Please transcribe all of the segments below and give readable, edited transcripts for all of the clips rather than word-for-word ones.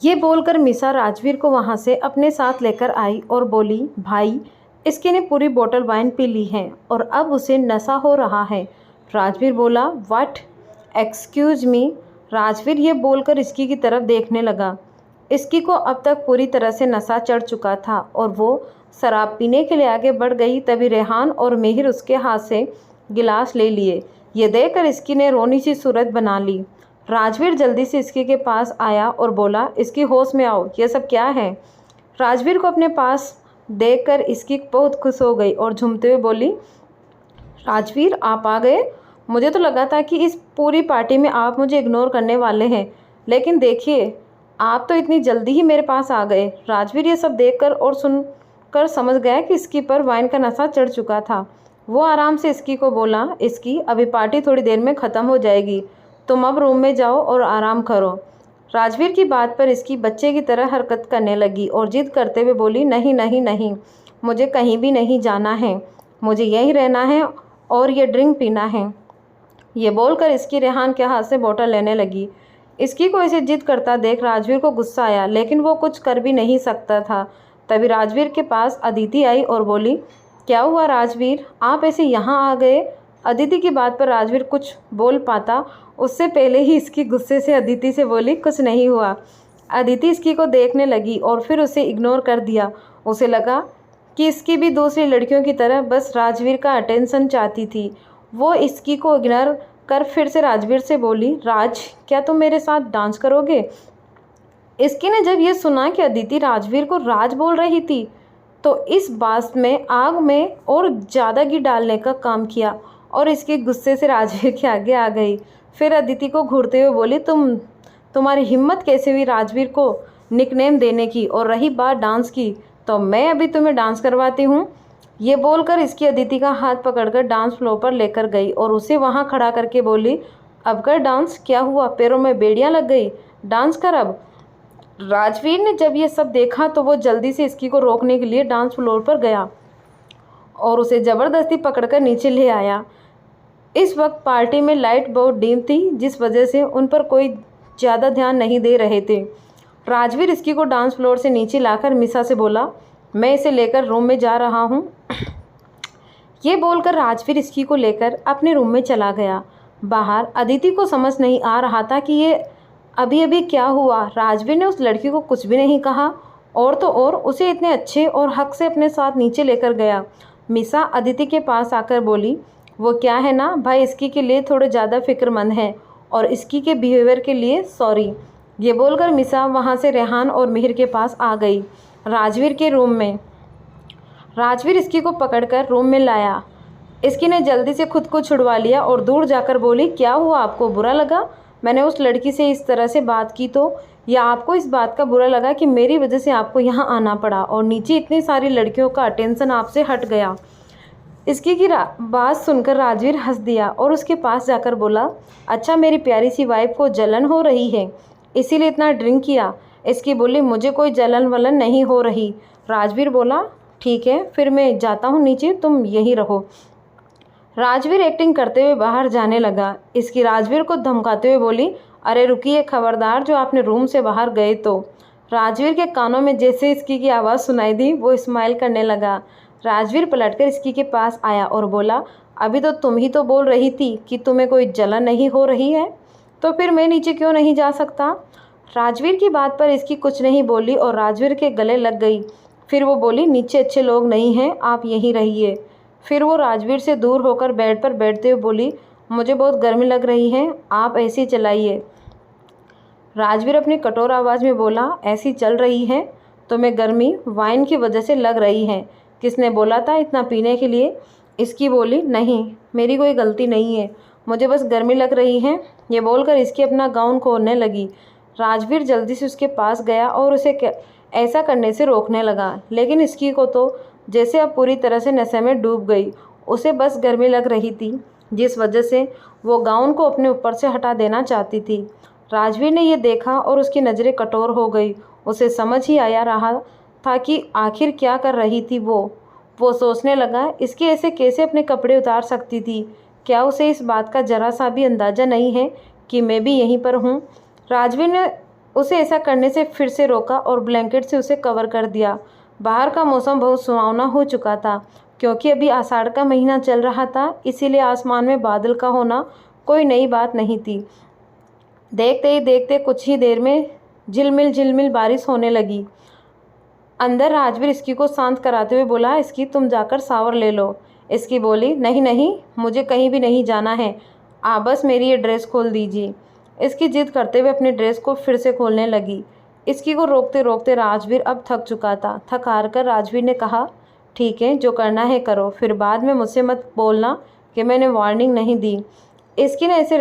ये बोलकर मिसा राजवीर को वहाँ से अपने साथ लेकर आई और बोली, भाई इसकी ने पूरी बोतल वाइन पी ली है और अब उसे नशा हो रहा है। राजवीर बोला, व्हाट? Excuse me. राजवीर ये बोलकर इसकी की तरफ देखने लगा। इसकी को अब तक पूरी तरह से नशा चढ़ चुका था और वो शराब पीने के लिए आगे बढ़ गई। तभी रेहान और मेहिर उसके हाथ से गिलास ले लिए। ये देखकर इसकी ने रोनी सी सूरत बना ली। राजवीर जल्दी से इसकी के पास आया और बोला, इसकी होश में आओ, ये सब क्या है? राजवीर को अपने पास देखकर इसकी बहुत खुश हो गई और झूमते हुए बोली, राजवीर आप आ गए। मुझे तो लगा था कि इस पूरी पार्टी में आप मुझे इग्नोर करने वाले हैं, लेकिन देखिए आप तो इतनी जल्दी ही मेरे पास आ गए। राजवीर ये सब देखकर और सुनकर समझ गया कि इसकी पर वाइन का नशा चढ़ चुका था। वो आराम से इसकी को बोला, इसकी अभी पार्टी थोड़ी देर में ख़त्म हो जाएगी, तुम अब रूम में जाओ और आराम करो। राजवीर की बात पर इसकी बच्चे की तरह हरकत करने लगी और जिद करते हुए बोली, नहीं नहीं नहीं, मुझे कहीं भी नहीं जाना है, मुझे यहीं रहना है और ये ड्रिंक पीना है। ये बोलकर इसकी रेहान के हाथ से बोतल लेने लगी। इसकी को इसे जिद करता देख राजवीर को गुस्सा आया, लेकिन वो कुछ कर भी नहीं सकता था। तभी राजवीर के पास अदिति आई और बोली, क्या हुआ राजवीर, आप ऐसे यहाँ आ गए? अदिति की बात पर राजवीर कुछ बोल पाता उससे पहले ही इसकी गुस्से से अदिति से बोली, कुछ नहीं हुआ। अदिति इसकी को देखने लगी और फिर उसे इग्नोर कर दिया। उसे लगा कि इसकी भी दूसरी लड़कियों की तरह बस राजवीर का अटेंशन चाहती थी। वो इसकी को इग्नोर कर फिर से राजवीर से बोली, राज क्या तुम मेरे साथ डांस करोगे? इसकी ने जब ये सुना कि अदिति राजवीर को राज बोल रही थी तो इस बात में आग में और ज़्यादा घी डालने का काम किया और इसके गुस्से से राजवीर के आगे आ गई। फिर अदिति को घूरते हुए बोली, तुम्हारी हिम्मत कैसे हुई राजवीर को निकनेम देने की, और रही बात डांस की तो मैं अभी तुम्हें डांस करवाती हूँ। ये बोलकर इसकी अदिति का हाथ पकड़कर डांस फ्लोर पर लेकर गई और उसे वहाँ खड़ा करके बोली, अब कर डांस, क्या हुआ पैरों में बेड़ियाँ लग गई, डांस कर अब। राजवीर ने जब ये सब देखा तो वो जल्दी से इसकी को रोकने के लिए डांस फ्लोर पर गया और उसे ज़बरदस्ती पकड़कर नीचे ले आया। इस वक्त पार्टी में लाइट बहुत डिम थी, जिस वजह से उन पर कोई ज़्यादा ध्यान नहीं दे रहे थे। राजवीर इसकी को डांस फ्लोर से नीचे लाकर मिसा से बोला, मैं इसे लेकर रूम में जा रहा हूँ। ये बोलकर राजवीर इसकी को लेकर अपने रूम में चला गया। बाहर अदिति को समझ नहीं आ रहा था कि ये अभी अभी क्या हुआ। राजवीर ने उस लड़की को कुछ भी नहीं कहा और तो और उसे इतने अच्छे और हक से अपने साथ नीचे लेकर गया। मिसा अदिति के पास आकर बोली, वो क्या है ना भाई इसकी के लिए थोड़े ज़्यादा फिक्रमंद हैं और इसकी के बिहेवियर के लिए सॉरी। ये बोलकर मिसा वहाँ से रेहान और मिहिर के पास आ गई। राजवीर के रूम में राजवीर इसकी को पकड़कर रूम में लाया। इसकी ने जल्दी से खुद को छुड़वा लिया और दूर जाकर बोली, क्या हुआ, आपको बुरा लगा मैंने उस लड़की से इस तरह से बात की तो, या आपको इस बात का बुरा लगा कि मेरी वजह से आपको यहाँ आना पड़ा और नीचे इतनी सारी लड़कियों का अटेंशन आपसे हट गया? इसकी की बात सुनकर राजवीर हंस दिया और उसके पास जाकर बोला, अच्छा मेरी प्यारी सी वाइफ को जलन हो रही है इसीलिए इतना ड्रिंक किया? इसकी बोली, मुझे कोई जलन वलन नहीं हो रही। राजवीर बोला, ठीक है फिर मैं जाता हूँ नीचे, तुम यहीं रहो। राजवीर एक्टिंग करते हुए बाहर जाने लगा। इसकी राजवीर को धमकाते हुए बोली, अरे रुकिए खबरदार जो आपने रूम से बाहर गए तो। राजवीर के कानों में जैसे इसकी की आवाज़ सुनाई दी वो स्माइल करने लगा। राजवीर पलटकर इसकी के पास आया और बोला, अभी तो तुम ही तो बोल रही थी कि तुम्हें कोई जलन नहीं हो रही है, तो फिर मैं नीचे क्यों नहीं जा सकता? राजवीर की बात पर इसकी कुछ नहीं बोली और राजवीर के गले लग गई। फिर वो बोली, नीचे अच्छे लोग नहीं हैं, आप यहीं रहिए। फिर वो राजवीर से दूर होकर बेड पर बैठते हुए बोली, मुझे बहुत गर्मी लग रही है, आप ऐसी चलाइए। राजवीर अपनी कठोर आवाज़ में बोला, ऐसी चल रही है तो मैं गर्मी वाइन की वजह से लग रही है, किसने बोला था इतना पीने के लिए? इसकी बोली, नहीं मेरी कोई गलती नहीं है, मुझे बस गर्मी लग रही है। ये बोलकर इसकी अपना गाउन खोलने लगी। राजवीर जल्दी से उसके पास गया और उसे ऐसा करने से रोकने लगा, लेकिन इसकी को तो जैसे अब पूरी तरह से नशे में डूब गई। उसे बस गर्मी लग रही थी जिस वजह से वो गाउन को अपने ऊपर से हटा देना चाहती थी। राजवीर ने ये देखा और उसकी नज़रें कठोर हो गई। उसे समझ ही आया रहा था कि आखिर क्या कर रही थी वो सोचने लगा, इसके ऐसे कैसे अपने कपड़े उतार सकती थी? क्या उसे इस बात का ज़रा सा भी अंदाज़ा नहीं है कि मैं भी यहीं पर हूँ? राजवीर ने उसे ऐसा करने से फिर से रोका और ब्लैंकेट से उसे कवर कर दिया। बाहर का मौसम बहुत सुहावना हो चुका था, क्योंकि अभी आषाढ़ का महीना चल रहा था, इसीलिए आसमान में बादल का होना कोई नई बात नहीं थी। देखते ही देखते कुछ ही देर में झिलमिल झिलमिल बारिश होने लगी। अंदर राजवीर इसकी को शांत कराते हुए बोला, इसकी तुम जाकर शावर ले लो। इसकी बोली, नहीं नहीं, मुझे कहीं भी नहीं जाना है, आप बस मेरी ये ड्रेस खोल दीजिए। इसकी जिद करते हुए अपनी ड्रेस को फिर से खोलने लगी। इसकी को रोकते रोकते राजवीर अब थक चुका था। थक हार कर राजवीर ने कहा, ठीक है, जो करना है करो, फिर बाद में मुझसे मत बोलना कि मैंने वार्निंग नहीं दी। इसकी ने ऐसे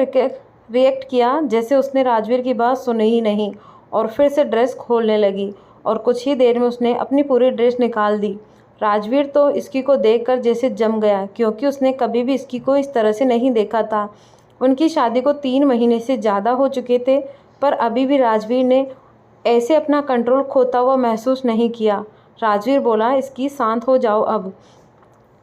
रिएक्ट किया जैसे उसने राजवीर की बात सुनी ही नहीं, और फिर से ड्रेस खोलने लगी और कुछ ही देर में उसने अपनी पूरी ड्रेस निकाल दी। राजवीर तो इसकी को देखकर जैसे जम गया, क्योंकि उसने कभी भी इसकी को इस तरह से नहीं देखा था। उनकी शादी को 3 महीने से ज़्यादा हो चुके थे, पर अभी भी राजवीर ने ऐसे अपना कंट्रोल खोता हुआ महसूस नहीं किया। राजवीर बोला, इसकी शांत हो जाओ अब।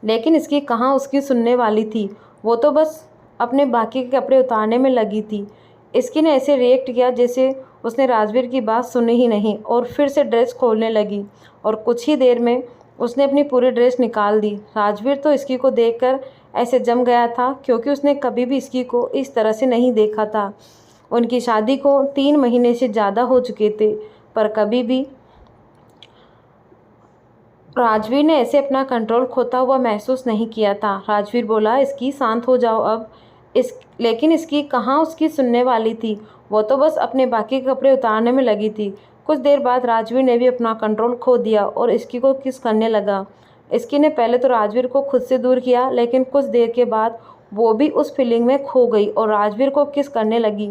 लेकिन इसकी कहाँ उसकी सुनने वाली थी, वो तो बस अपने बाकी के कपड़े उतारने में लगी थी। इसकी ने ऐसे रिएक्ट किया जैसे उसने राजवीर की बात सुनी ही नहीं, और फिर से ड्रेस खोलने लगी और कुछ ही देर में उसने अपनी पूरी ड्रेस निकाल दी। राजवीर तो इसकी को देखकर ऐसे जम गया था, क्योंकि उसने कभी भी इसकी को इस तरह से नहीं देखा था। उनकी शादी को 3 महीने से ज़्यादा हो चुके थे, पर कभी भी राजवीर ने ऐसे अपना कंट्रोल खोता हुआ महसूस नहीं किया था। राजवीर बोला, इसकी शांत हो जाओ अब। लेकिन इसकी कहाँ उसकी सुनने वाली थी, वो तो बस अपने बाकी कपड़े उतारने में लगी थी। कुछ देर बाद राजवीर ने भी अपना कंट्रोल खो दिया और इसकी को किस करने लगा। इसकी ने पहले तो राजवीर को खुद से दूर किया, लेकिन कुछ देर के बाद वो भी उस फीलिंग में खो गई और राजवीर को किस करने लगी।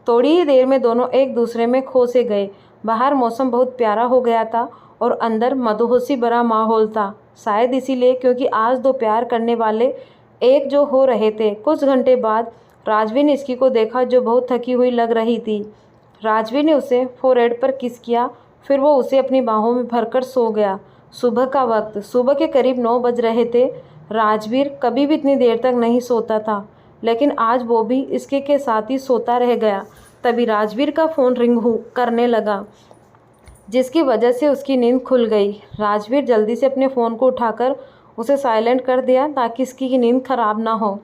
थोड़ी ही देर में दोनों एक दूसरे में खो से गए। बाहर मौसम बहुत प्यारा हो गया था और अंदर मदहोशी भरा माहौल था, शायद इसीलिए क्योंकि आज 2 प्यार करने वाले एक जो हो रहे थे। कुछ घंटे बाद राजवीर ने इसकी को देखा, जो बहुत थकी हुई लग रही थी। राजवीर ने उसे फोरहेड पर किस किया, फिर वो उसे अपनी बाहों में भरकर सो गया। सुबह का वक्त, सुबह के करीब 9 बज रहे थे। राजवीर कभी भी इतनी देर तक नहीं सोता था, लेकिन आज वो भी इसके के साथ ही सोता रह गया। तभी राजवीर का फ़ोन रिंग करने लगा, जिसकी वजह से उसकी नींद खुल गई। राजवीर जल्दी से अपने फ़ोन को उठाकर उसे साइलेंट कर दिया, ताकि इसकी नींद खराब ना हो।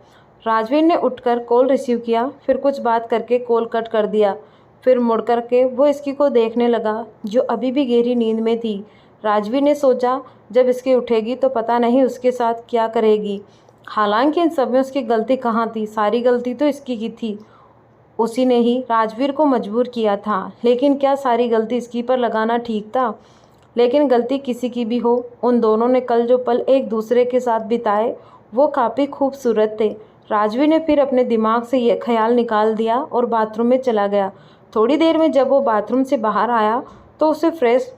राजवीर ने उठकर कॉल रिसीव किया, फिर कुछ बात करके कॉल कट कर दिया। फिर मुड़ कर के वो इसकी को देखने लगा, जो अभी भी गहरी नींद में थी। राजवीर ने सोचा, जब इसकी उठेगी तो पता नहीं उसके साथ क्या करेगी। हालांकि इन सब में उसकी गलती कहाँ थी, सारी गलती तो इसकी की थी। उसी ने ही राजवीर को मजबूर किया था, लेकिन क्या सारी गलती इसकी पर लगाना ठीक था? लेकिन गलती किसी की भी हो, उन दोनों ने कल जो पल एक दूसरे के साथ बिताए वो काफ़ी खूबसूरत थे। राजवीर ने फिर अपने दिमाग से ये ख्याल निकाल दिया और बाथरूम में चला गया। थोड़ी देर में जब वो बाथरूम से बाहर आया तो उसे फ्रेश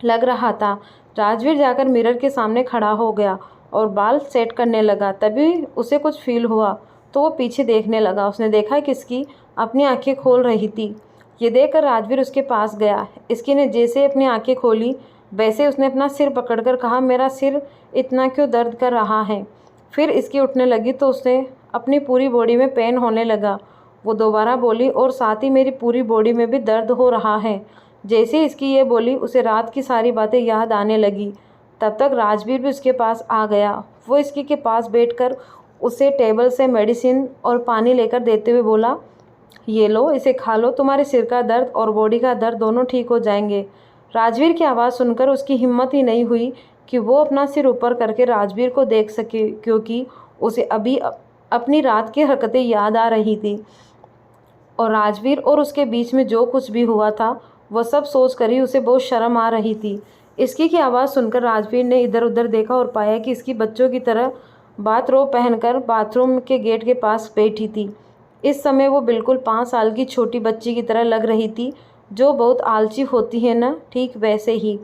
लग रहा था। राजवीर जाकर मिरर के सामने खड़ा हो गया और बाल सेट करने लगा। तभी उसे कुछ फील हुआ तो वो पीछे देखने लगा। उसने देखा कि इसकी अपनी आंखें खोल रही थी। ये देखकर राजवीर उसके पास गया। इसकी ने जैसे अपनी आंखें खोली, वैसे उसने अपना सिर पकड़कर कहा, मेरा सिर इतना क्यों दर्द कर रहा है? फिर इसकी उठने लगी तो उसने अपनी पूरी बॉडी में पेन होने लगा। वो दोबारा बोली, और साथ ही मेरी पूरी बॉडी में भी दर्द हो रहा है। जैसे इसकी ये बोली, उसे रात की सारी बातें याद आने लगी। तब तक राजवीर भी उसके पास आ गया। वो इसकी के पास बैठकर उसे टेबल से मेडिसिन और पानी लेकर देते हुए बोला, ये लो, इसे खा लो, तुम्हारे सिर का दर्द और बॉडी का दर्द दोनों ठीक हो जाएंगे। राजवीर की आवाज़ सुनकर उसकी हिम्मत ही नहीं हुई कि वो अपना सिर ऊपर करके राजवीर को देख सके, क्योंकि उसे अभी अपनी रात की हरकतें याद आ रही थी और राजवीर और उसके बीच में जो कुछ भी हुआ था वह सब सोच कर ही उसे बहुत शर्म आ रही थी। इसकी की आवाज़ सुनकर राजवीर ने इधर उधर देखा और पाया कि इसकी बच्चों की तरह बाथरोब पहनकर बाथरूम के गेट के पास बैठी थी। इस समय वो बिल्कुल 5 साल की छोटी बच्ची की तरह लग रही थी, जो बहुत आलसी होती है ना, ठीक वैसे ही।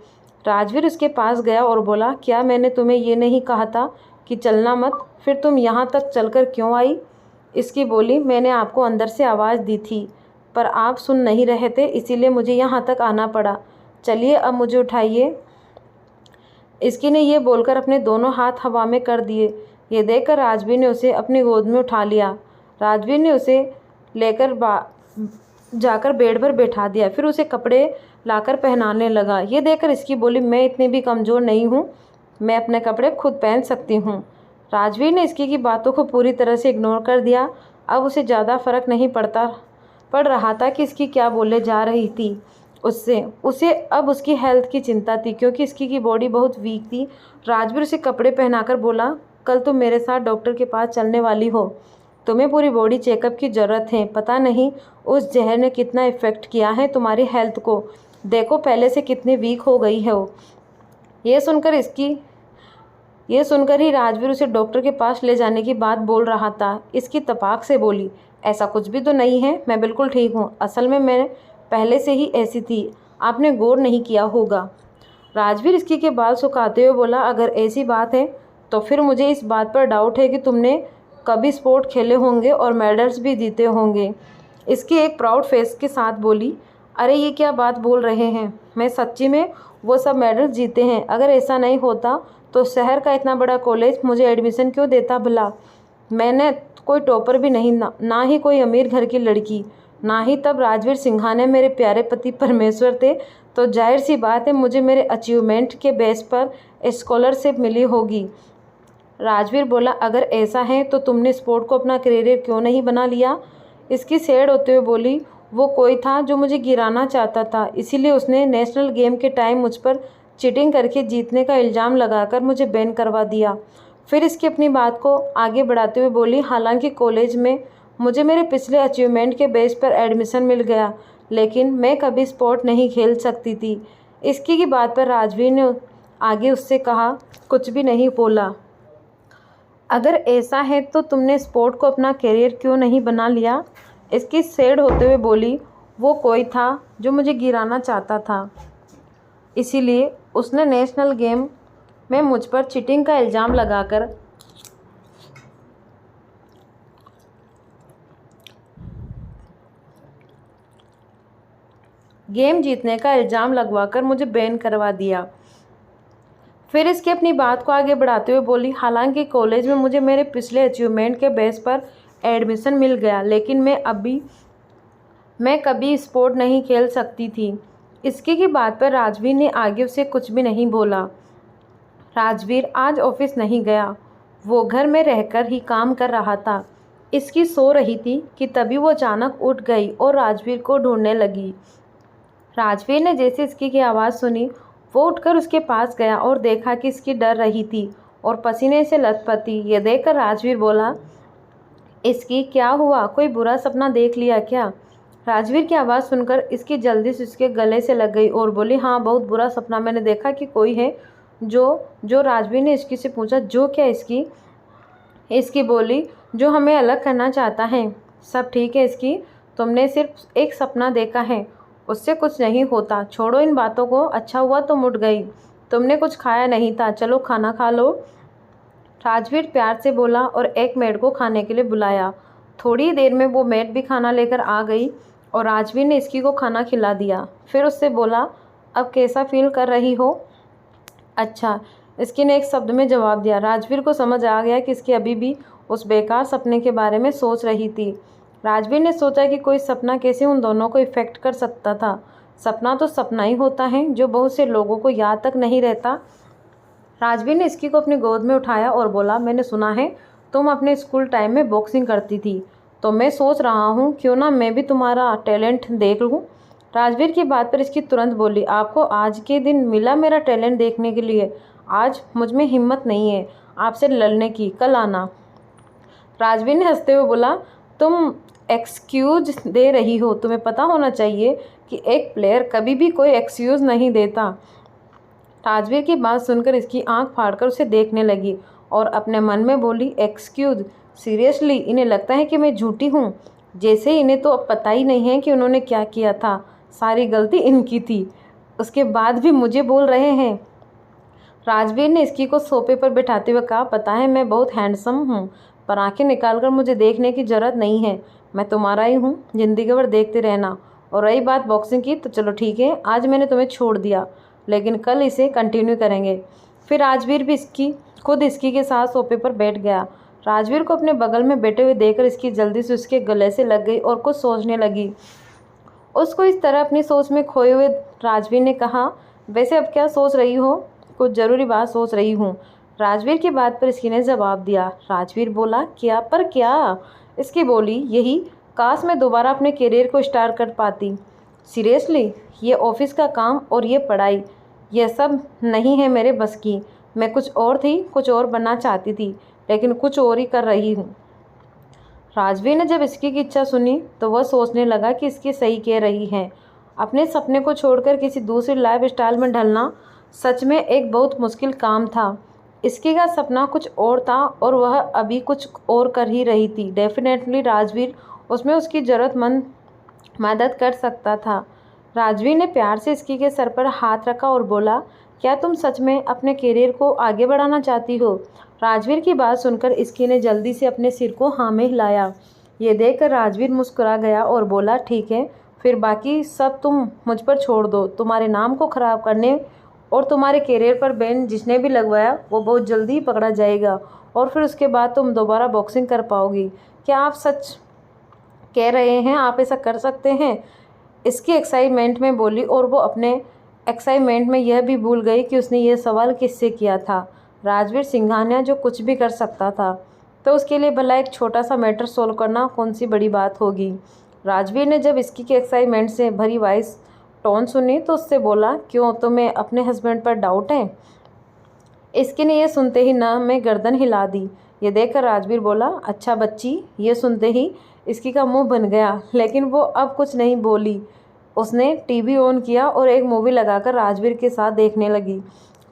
राजवीर उसके पास गया और बोला, क्या मैंने तुम्हें ये नहीं कहा था कि चलना मत? फिर तुम यहाँ तक चलकर क्यों आई? इसकी बोली, मैंने आपको अंदर से आवाज़ दी थी, पर आप सुन नहीं रहे थे, इसीलिए मुझे यहाँ तक आना पड़ा। चलिए अब मुझे उठाइए। इसकी ने ये बोलकर अपने दोनों हाथ हवा में कर दिए। ये देखकर राजवीर ने उसे अपनी गोद में उठा लिया। राजवीर ने उसे लेकर जाकर बेड पर बैठा दिया। फिर उसे कपड़े लाकर पहनाने लगा। ये देखकर इसकी बोली, मैं इतनी भी कमज़ोर नहीं हूँ, मैं अपने कपड़े खुद पहन सकती हूँ। राजवीर ने इसकी बातों को पूरी तरह से इग्नोर कर दिया। अब उसे ज़्यादा फर्क नहीं पड़ रहा था कि इसकी क्या बोले जा रही थी उससे। उसे अब उसकी हेल्थ की चिंता थी, क्योंकि इसकी की बॉडी बहुत वीक थी। राजवीर उसे कपड़े पहनाकर बोला, कल तुम मेरे साथ डॉक्टर के पास चलने वाली हो, तुम्हें पूरी बॉडी चेकअप की ज़रूरत है। पता नहीं उस जहर ने कितना इफ़ेक्ट किया है तुम्हारी हेल्थ को, देखो पहले से कितनी वीक हो गई है वो। ये सुनकर ही राजवीर उसे डॉक्टर के पास ले जाने की बात बोल रहा था। इसकी तपाक से बोली, ऐसा कुछ भी तो नहीं है, मैं बिल्कुल ठीक हूँ, असल में मैं पहले से ही ऐसी थी, आपने गौर नहीं किया होगा। राजवीर इसकी के बाल सुखाते हुए बोला, अगर ऐसी बात है तो फिर मुझे इस बात पर डाउट है कि तुमने कभी स्पोर्ट खेले होंगे और मेडल्स भी जीते होंगे। इसकी एक प्राउड फेस के साथ बोली, अरे ये क्या बात बोल रहे हैं, मैं सच्ची में वो सब मेडल्स जीते हैं। अगर ऐसा नहीं होता तो शहर का इतना बड़ा कॉलेज मुझे एडमिशन क्यों देता भला। मैंने कोई टॉपर भी नहीं, ना ही कोई अमीर घर की लड़की, ना ही तब राजवीर सिंघानिया मेरे प्यारे पति परमेश्वर थे, तो जाहिर सी बात है मुझे मेरे अचीवमेंट के बेस पर स्कॉलरशिप मिली होगी। राजवीर बोला, अगर ऐसा है तो तुमने स्पोर्ट को अपना करियर क्यों नहीं बना लिया। इसकी सैड होते हुए बोली, वो कोई था जो मुझे गिराना चाहता था, इसीलिए उसने नेशनल गेम के टाइम मुझ पर चीटिंग करके जीतने का इल्ज़ाम लगाकर मुझे बैन करवा दिया। फिर इसकी अपनी बात को आगे बढ़ाते हुए बोली, हालांकि कॉलेज में मुझे मेरे पिछले अचीवमेंट के बेस पर एडमिशन मिल गया, लेकिन मैं कभी स्पोर्ट नहीं खेल सकती थी। इसकी की बात पर राजवीर ने आगे उससे कहा, कुछ भी नहीं बोला। अगर ऐसा है तो तुमने स्पोर्ट को अपना करियर क्यों नहीं बना लिया। इसकी सैड होते हुए बोली, वो कोई था जो मुझे गिराना चाहता था, इसीलिए उसने नेशनल गेम में मुझ पर चीटिंग का इल्ज़ाम लगाकर गेम जीतने का इल्ज़ाम लगवाकर मुझे बैन करवा दिया। फिर इसकी अपनी बात को आगे बढ़ाते हुए बोली, हालांकि कॉलेज में मुझे मेरे पिछले अचीवमेंट के बेस पर एडमिशन मिल गया, लेकिन मैं कभी स्पोर्ट नहीं खेल सकती थी। इसकी की बात पर राजवीर ने आगे उसे कुछ भी नहीं बोला। राजवीर आज ऑफिस नहीं गया, वो घर में रहकर ही काम कर रहा था। इसकी सो रही थी कि तभी वो अचानक उठ गई और राजवीर को ढूंढने लगी। राजवीर ने जैसे इसकी की आवाज़ सुनी, वो उठकर उसके पास गया और देखा कि इसकी डर रही थी और पसीने से लथपथ थी। ये देखकर राजवीर बोला, इसकी क्या हुआ, कोई बुरा सपना देख लिया क्या। राजवीर की आवाज़ सुनकर इसकी जल्दी से उसके गले से लग गई और बोली, हाँ बहुत बुरा सपना मैंने देखा कि कोई है जो राजवीर ने इसकी से पूछा, जो क्या। इसकी बोली, जो हमें अलग करना चाहता है। सब ठीक है इसकी, तुमने सिर्फ एक सपना देखा है, उससे कुछ नहीं होता, छोड़ो इन बातों को। अच्छा हुआ तुम उठ गई, तुमने कुछ खाया नहीं था, चलो खाना खा लो। राजवीर प्यार से बोला और एक मेड को खाने के लिए बुलाया। थोड़ी देर में वो मेड भी खाना लेकर आ गई और राजवीर ने इसकी को खाना खिला दिया। फिर उससे बोला, अब कैसा फील कर रही हो। अच्छा, इसकी ने एक शब्द में जवाब दिया। राजवीर को समझ आ गया कि इसकी अभी भी उस बेकार सपने के बारे में सोच रही थी। राजवीर ने सोचा कि कोई सपना कैसे उन दोनों को इफ़ेक्ट कर सकता था। सपना तो सपना ही होता है जो बहुत से लोगों को याद तक नहीं रहता। राजवीर ने इसकी को अपनी गोद में उठाया और बोला, मैंने सुना है तुम अपने स्कूल टाइम में बॉक्सिंग करती थी, तो मैं सोच रहा हूँ क्यों ना मैं भी तुम्हारा टैलेंट देख लूँ। राजवीर की बात पर इसकी तुरंत बोली, आपको आज के दिन मिला मेरा टैलेंट देखने के लिए। आज मुझ में हिम्मत नहीं है आपसे लड़ने की, कल आना। राजवीर ने हंसते हुए बोला, तुम एक्सक्यूज दे रही हो, तुम्हें पता होना चाहिए कि एक प्लेयर कभी भी कोई एक्सक्यूज़ नहीं देता। राजवीर की बात सुनकर इसकी आंख फाड़कर उसे देखने लगी और अपने मन में बोली, एक्सक्यूज़, सीरियसली इन्हें लगता है कि मैं झूठी हूँ। जैसे इन्हें तो अब पता ही नहीं है कि उन्होंने क्या किया था, सारी गलती इनकी थी, उसके बाद भी मुझे बोल रहे हैं। राजवीर ने इसकी को सोफे पर बिठाते हुए कहा, पता है मैं बहुत हैंडसम हूँ, पर आंखें निकालकर मुझे देखने की ज़रूरत नहीं है, मैं तुम्हारा ही हूँ, ज़िंदगी भर देखते रहना। और रही बात बॉक्सिंग की, तो चलो ठीक है, आज मैंने तुम्हें छोड़ दिया, लेकिन कल इसे कंटिन्यू करेंगे। फिर राजवीर भी खुद इसकी के साथ सोफे पर बैठ गया। राजवीर को अपने बगल में बैठे हुए देखकर इसकी जल्दी से उसके गले से लग गई और कुछ सोचने लगी। उसको इस तरह अपनी सोच में खोए हुए राजवीर ने कहा, वैसे अब क्या सोच रही हो? कुछ ज़रूरी बात सोच रही हूँ। राजवीर की बात पर इसकी ने जवाब दिया। राजवीर बोला, क्या पर क्या? इसकी बोली, यही, काश मैं दोबारा अपने करियर को स्टार्ट कर पाती। सीरियसली, ये ऑफिस का काम और ये पढ़ाई, यह सब नहीं है मेरे बस की। मैं कुछ और थी, कुछ और बनना चाहती थी, लेकिन कुछ और ही कर रही हूँ। राजवीर ने जब इसकी की इच्छा सुनी तो वह सोचने लगा कि इसकी सही कह रही है। अपने सपने को छोड़कर किसी दूसरी लाइफ स्टाइल में ढलना सच में एक बहुत मुश्किल काम था। इसकी का सपना कुछ और था और वह अभी कुछ और कर ही रही थी। डेफिनेटली राजवीर उसमें उसकी ज़रूरतमंद मदद कर सकता था। राजवीर ने प्यार से इसकी के सर पर हाथ रखा और बोला, क्या तुम सच में अपने करियर को आगे बढ़ाना चाहती हो? राजवीर की बात सुनकर इसकी ने जल्दी से अपने सिर को हाँ में हिलाया। ये देखकर राजवीर मुस्कुरा गया और बोला, ठीक है, फिर बाकी सब तुम मुझ पर छोड़ दो। तुम्हारे नाम को ख़राब करने और तुम्हारे करियर पर बैन जिसने भी लगवाया वो बहुत जल्दी ही पकड़ा जाएगा और फिर उसके बाद तुम दोबारा बॉक्सिंग कर पाओगी। क्या आप सच कह रहे हैं? आप ऐसा कर सकते हैं? इसकी एक्साइटमेंट में बोली और वो अपने एक्साइटमेंट में यह भी भूल गई कि उसने यह सवाल किससे किया था। राजवीर सिंघानिया जो कुछ भी कर सकता था, तो उसके लिए भला एक छोटा सा मैटर सोल्व करना कौन सी बड़ी बात होगी। राजवीर ने जब इसकी के एक्साइटमेंट से भरी वॉइस टोन सुनी तो उससे बोला, क्यों, तुम्हें अपने हस्बैंड पर डाउट है? इसकी ने यह सुनते ही ना में गर्दन हिला दी। ये देखकर राजवीर बोला, अच्छा बच्ची। ये सुनते ही इसकी का मुंह बन गया, लेकिन वो अब कुछ नहीं बोली। उसने टीवी ऑन किया और एक मूवी लगाकर राजवीर के साथ देखने लगी।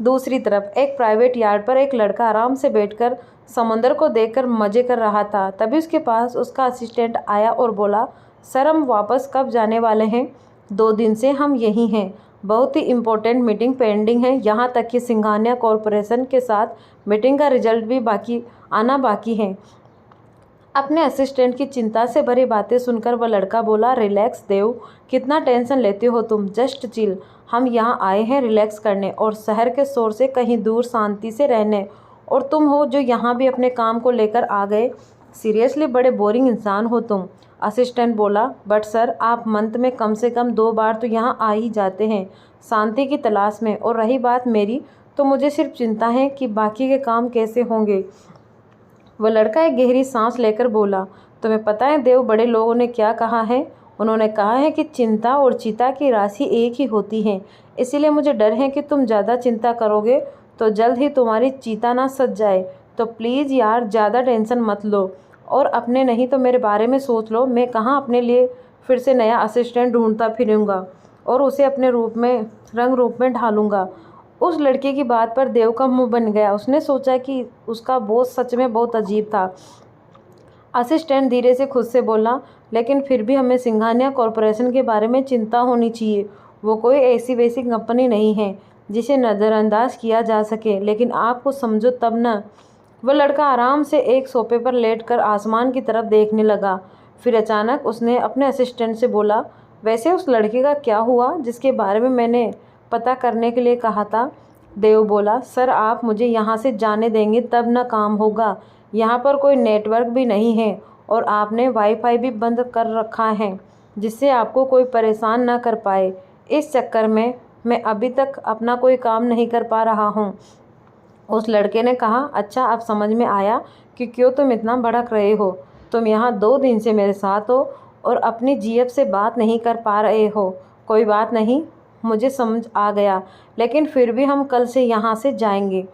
दूसरी तरफ एक प्राइवेट यार्ड पर एक लड़का आराम से बैठकर समंदर को देखकर मज़े कर रहा था। तभी उसके पास उसका असिस्टेंट आया और बोला, सर हम वापस कब जाने वाले हैं? 2 दिन से हम यहीं हैं। बहुत ही इम्पोर्टेंट मीटिंग पेंडिंग है, यहाँ तक कि सिंघानिया कॉरपोरेशन के साथ मीटिंग का रिजल्ट भी आना बाकी है। अपने असिस्टेंट की चिंता से भरी बातें सुनकर वह लड़का बोला, रिलैक्स देव, कितना टेंशन लेते हो तुम, जस्ट चिल। हम यहाँ आए हैं रिलैक्स करने और शहर के शोर से कहीं दूर शांति से रहने, और तुम हो जो यहाँ भी अपने काम को लेकर आ गए। सीरियसली बड़े बोरिंग इंसान हो तुम। असिस्टेंट बोला, बट सर आप मंथ में कम से कम 2 बार तो यहाँ आ ही जाते हैं शांति की तलाश में, और रही बात मेरी, तो मुझे सिर्फ चिंता है कि बाकी के काम कैसे होंगे। वह लड़का एक गहरी सांस लेकर बोला, तुम्हें पता है देव, बड़े लोगों ने क्या कहा है? उन्होंने कहा है कि चिंता और चिता की राशि एक ही होती है। इसीलिए मुझे डर है कि तुम ज़्यादा चिंता करोगे तो जल्द ही तुम्हारी चिता ना सज जाए। तो प्लीज़ यार ज़्यादा टेंशन मत लो और अपने नहीं तो मेरे बारे में सोच लो। मैं कहाँ अपने लिए फिर से नया असिस्टेंट ढूंढता फिरूँगा और उसे अपने रंग रूप में ढालूँगा। उस लड़के की बात पर देव का मुंह बन गया। उसने सोचा कि उसका बॉस सच में बहुत अजीब था। असिस्टेंट धीरे से खुद से बोला, लेकिन फिर भी हमें सिंघानिया कॉरपोरेशन के बारे में चिंता होनी चाहिए। वो कोई ऐसी वैसी कंपनी नहीं है जिसे नज़रअंदाज किया जा सके, लेकिन आप कुछ समझो तब ना। वह लड़का आराम से एक सोफे पर लेटकर आसमान की तरफ देखने लगा। फिर अचानक उसने अपने असिस्टेंट से बोला, वैसे उस लड़के का क्या हुआ जिसके बारे में मैंने पता करने के लिए कहा था? देव बोला, सर आप मुझे यहाँ से जाने देंगे तब ना काम होगा। यहाँ पर कोई नेटवर्क भी नहीं है और आपने वाईफाई भी बंद कर रखा है जिससे आपको कोई परेशान ना कर पाए। इस चक्कर में मैं अभी तक अपना कोई काम नहीं कर पा रहा हूँ। उस लड़के ने कहा, अच्छा अब समझ में आया कि क्यों तुम इतना भड़क रहे हो। तुम यहाँ 2 दिन से मेरे साथ हो और अपनी जीएफ से बात नहीं कर पा रहे हो। कोई बात नहीं, मुझे समझ आ गया, लेकिन फिर भी हम कल से यहाँ से जाएंगे।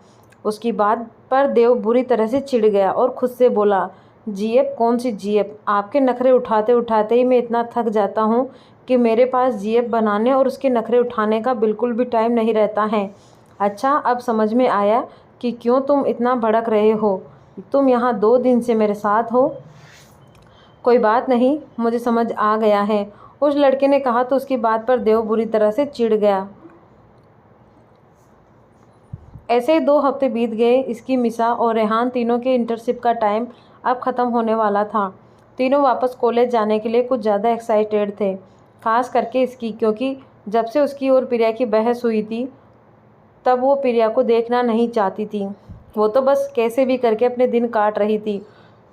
उसकी बात पर देव बुरी तरह से चिढ़ गया और खुद से बोला, जीएफ? कौन सी जीएफ? आपके नखरे उठाते उठाते ही मैं इतना थक जाता हूँ कि मेरे पास जीएफ बनाने और उसके नखरे उठाने का बिल्कुल भी टाइम नहीं रहता है। अच्छा अब समझ में आया कि क्यों तुम इतना भड़क रहे हो। तुम यहाँ 2 दिन से मेरे साथ हो। कोई बात नहीं, मुझे समझ आ गया है, उस लड़के ने कहा। तो उसकी बात पर देव बुरी तरह से चिढ़ गया। ऐसे ही 2 हफ्ते बीत गए। इसकी मिसा और रेहान तीनों के इंटर्नशिप का टाइम अब ख़त्म होने वाला था। तीनों वापस कॉलेज जाने के लिए कुछ ज़्यादा एक्साइटेड थे, खास करके इसकी, क्योंकि जब से उसकी और प्रिया की बहस हुई थी तब वो प्रिया को देखना नहीं चाहती थी। वो तो बस कैसे भी करके अपने दिन काट रही थी।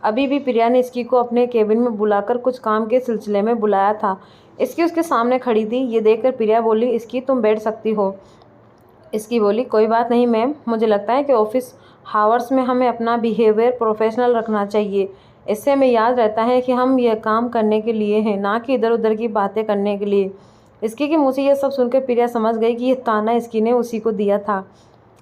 अभी भी प्रिया ने इसकी को अपने केबिन में बुलाकर कुछ काम के सिलसिले में बुलाया था। इसकी उसके सामने खड़ी थी। ये देखकर प्रिया बोली, इसकी तुम बैठ सकती हो। इसकी बोली, कोई बात नहीं मैम, मुझे लगता है कि ऑफिस हावर्स में हमें अपना बिहेवियर प्रोफेशनल रखना चाहिए। इससे हमें याद रहता है कि हम यह काम करने के लिए हैं, ना कि इधर उधर की बातें करने के लिए। इसकी के मुँह से यह सब सुनकर प्रिया समझ गई कि यह ताना इसकी ने उसी को दिया था।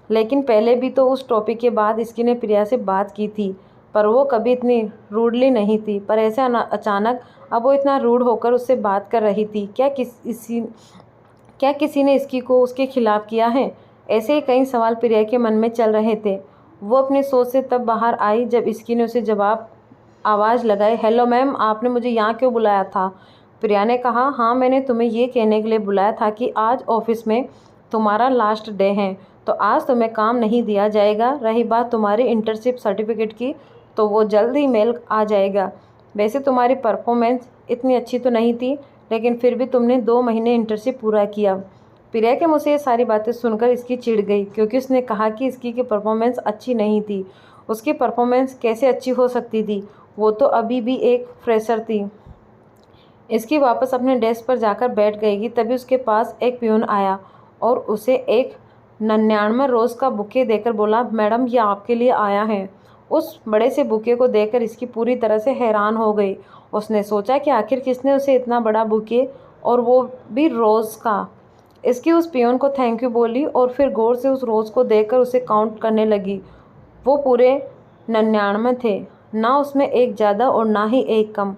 लेकिन पहले भी तो उस टॉपिक के बाद इसकी ने प्रिया से बात की थी, पर वो कभी इतनी रूडली नहीं थी। पर ऐसे अचानक अब वो इतना रूड होकर उससे बात कर रही थी। क्या किसी ने इसकी को उसके खिलाफ किया है? ऐसे ही कई सवाल प्रिया के मन में चल रहे थे। वो अपनी सोच से तब बाहर आई जब इसकी ने उसे जवाब आवाज़ लगाई, हेलो मैम, आपने मुझे यहाँ क्यों बुलाया था? प्रिया ने कहा, हाँ, मैंने तुम्हें ये कहने के लिए बुलाया था कि आज ऑफिस में तुम्हारा लास्ट डे है, तो आज तुम्हें काम नहीं दिया जाएगा। रही बात तुम्हारी इंटर्नशिप सर्टिफिकेट की, तो वो जल्द ही मेल आ जाएगा। वैसे तुम्हारी परफॉर्मेंस इतनी अच्छी तो नहीं थी, लेकिन फिर भी तुमने 2 महीने इंटर्नशिप पूरा किया। प्रिया के मुँह से ये सारी बातें सुनकर इसकी चिढ़ गई, क्योंकि उसने कहा कि इसकी की परफॉर्मेंस अच्छी नहीं थी। उसकी परफॉर्मेंस कैसे अच्छी हो सकती थी? वो तो अभी भी एक फ्रेशर थी। इसकी वापस अपने डेस्क पर जाकर बैठ गई। तभी उसके पास एक पियून आया और उसे एक 99 रोज़ का बुके देकर बोला, मैडम, ये आपके लिए आया है। उस बड़े से बुके को देखकर इसकी पूरी तरह से हैरान हो गई। उसने सोचा कि आखिर किसने उसे इतना बड़ा बुके, और वो भी रोज़ का। इसकी उस पियून को थैंक यू बोली और फिर गौर से उस रोज़ को देखकर उसे काउंट करने लगी। वो पूरे 99 थे, ना उसमें एक ज़्यादा और ना ही एक कम।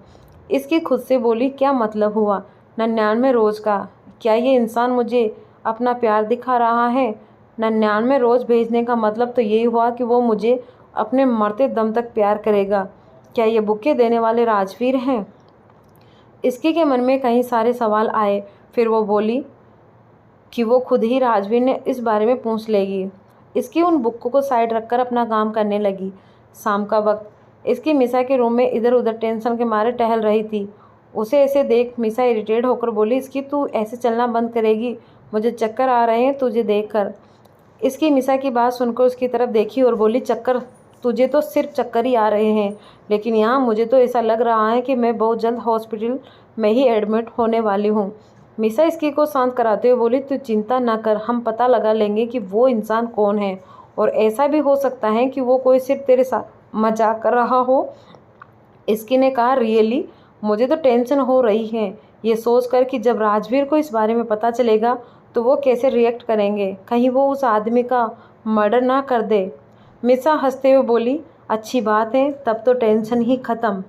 इसकी खुद से बोली, क्या मतलब हुआ 99 रोज़ का? क्या ये इंसान मुझे अपना प्यार दिखा रहा है? 99 रोज़ भेजने का मतलब तो यही हुआ कि वो मुझे अपने मरते दम तक प्यार करेगा। क्या ये बुके देने वाले राजवीर हैं? इसकी के मन में कई सारे सवाल आए। फिर वो बोली कि वो खुद ही राजवीर ने इस बारे में पूछ लेगी। इसकी उन बुकों को साइड रखकर अपना काम करने लगी। शाम का वक्त इसकी मिसा के रूम में इधर उधर टेंशन के मारे टहल रही थी। उसे ऐसे देख मिसा इरिटेट होकर बोली, इसकी तू ऐसे चलना बंद करेगी? मुझे चक्कर आ रहे हैं तुझे देखकर। इसकी मिसा की बात सुनकर उसकी तरफ देखी और बोली, चक्कर? तुझे तो सिर्फ चक्कर ही आ रहे हैं, लेकिन यहाँ मुझे तो ऐसा लग रहा है कि मैं बहुत जल्द हॉस्पिटल में ही एडमिट होने वाली हूँ। मिसा इसकी को शांत कराते हुए बोली, तू चिंता ना कर, हम पता लगा लेंगे कि वो इंसान कौन है। और ऐसा भी हो सकता है कि वो कोई सिर्फ तेरे साथ मजाक कर रहा हो। इसकी ने कहा, रियली? मुझे तो टेंशन हो रही है ये सोचकर कि जब राजवीर को इस बारे में पता चलेगा तो वो कैसे रिएक्ट करेंगे। कहीं वो उस आदमी का मर्डर ना कर दे। मिसा हंसते हुए बोली, अच्छी बात है, तब तो टेंशन ही ख़त्म।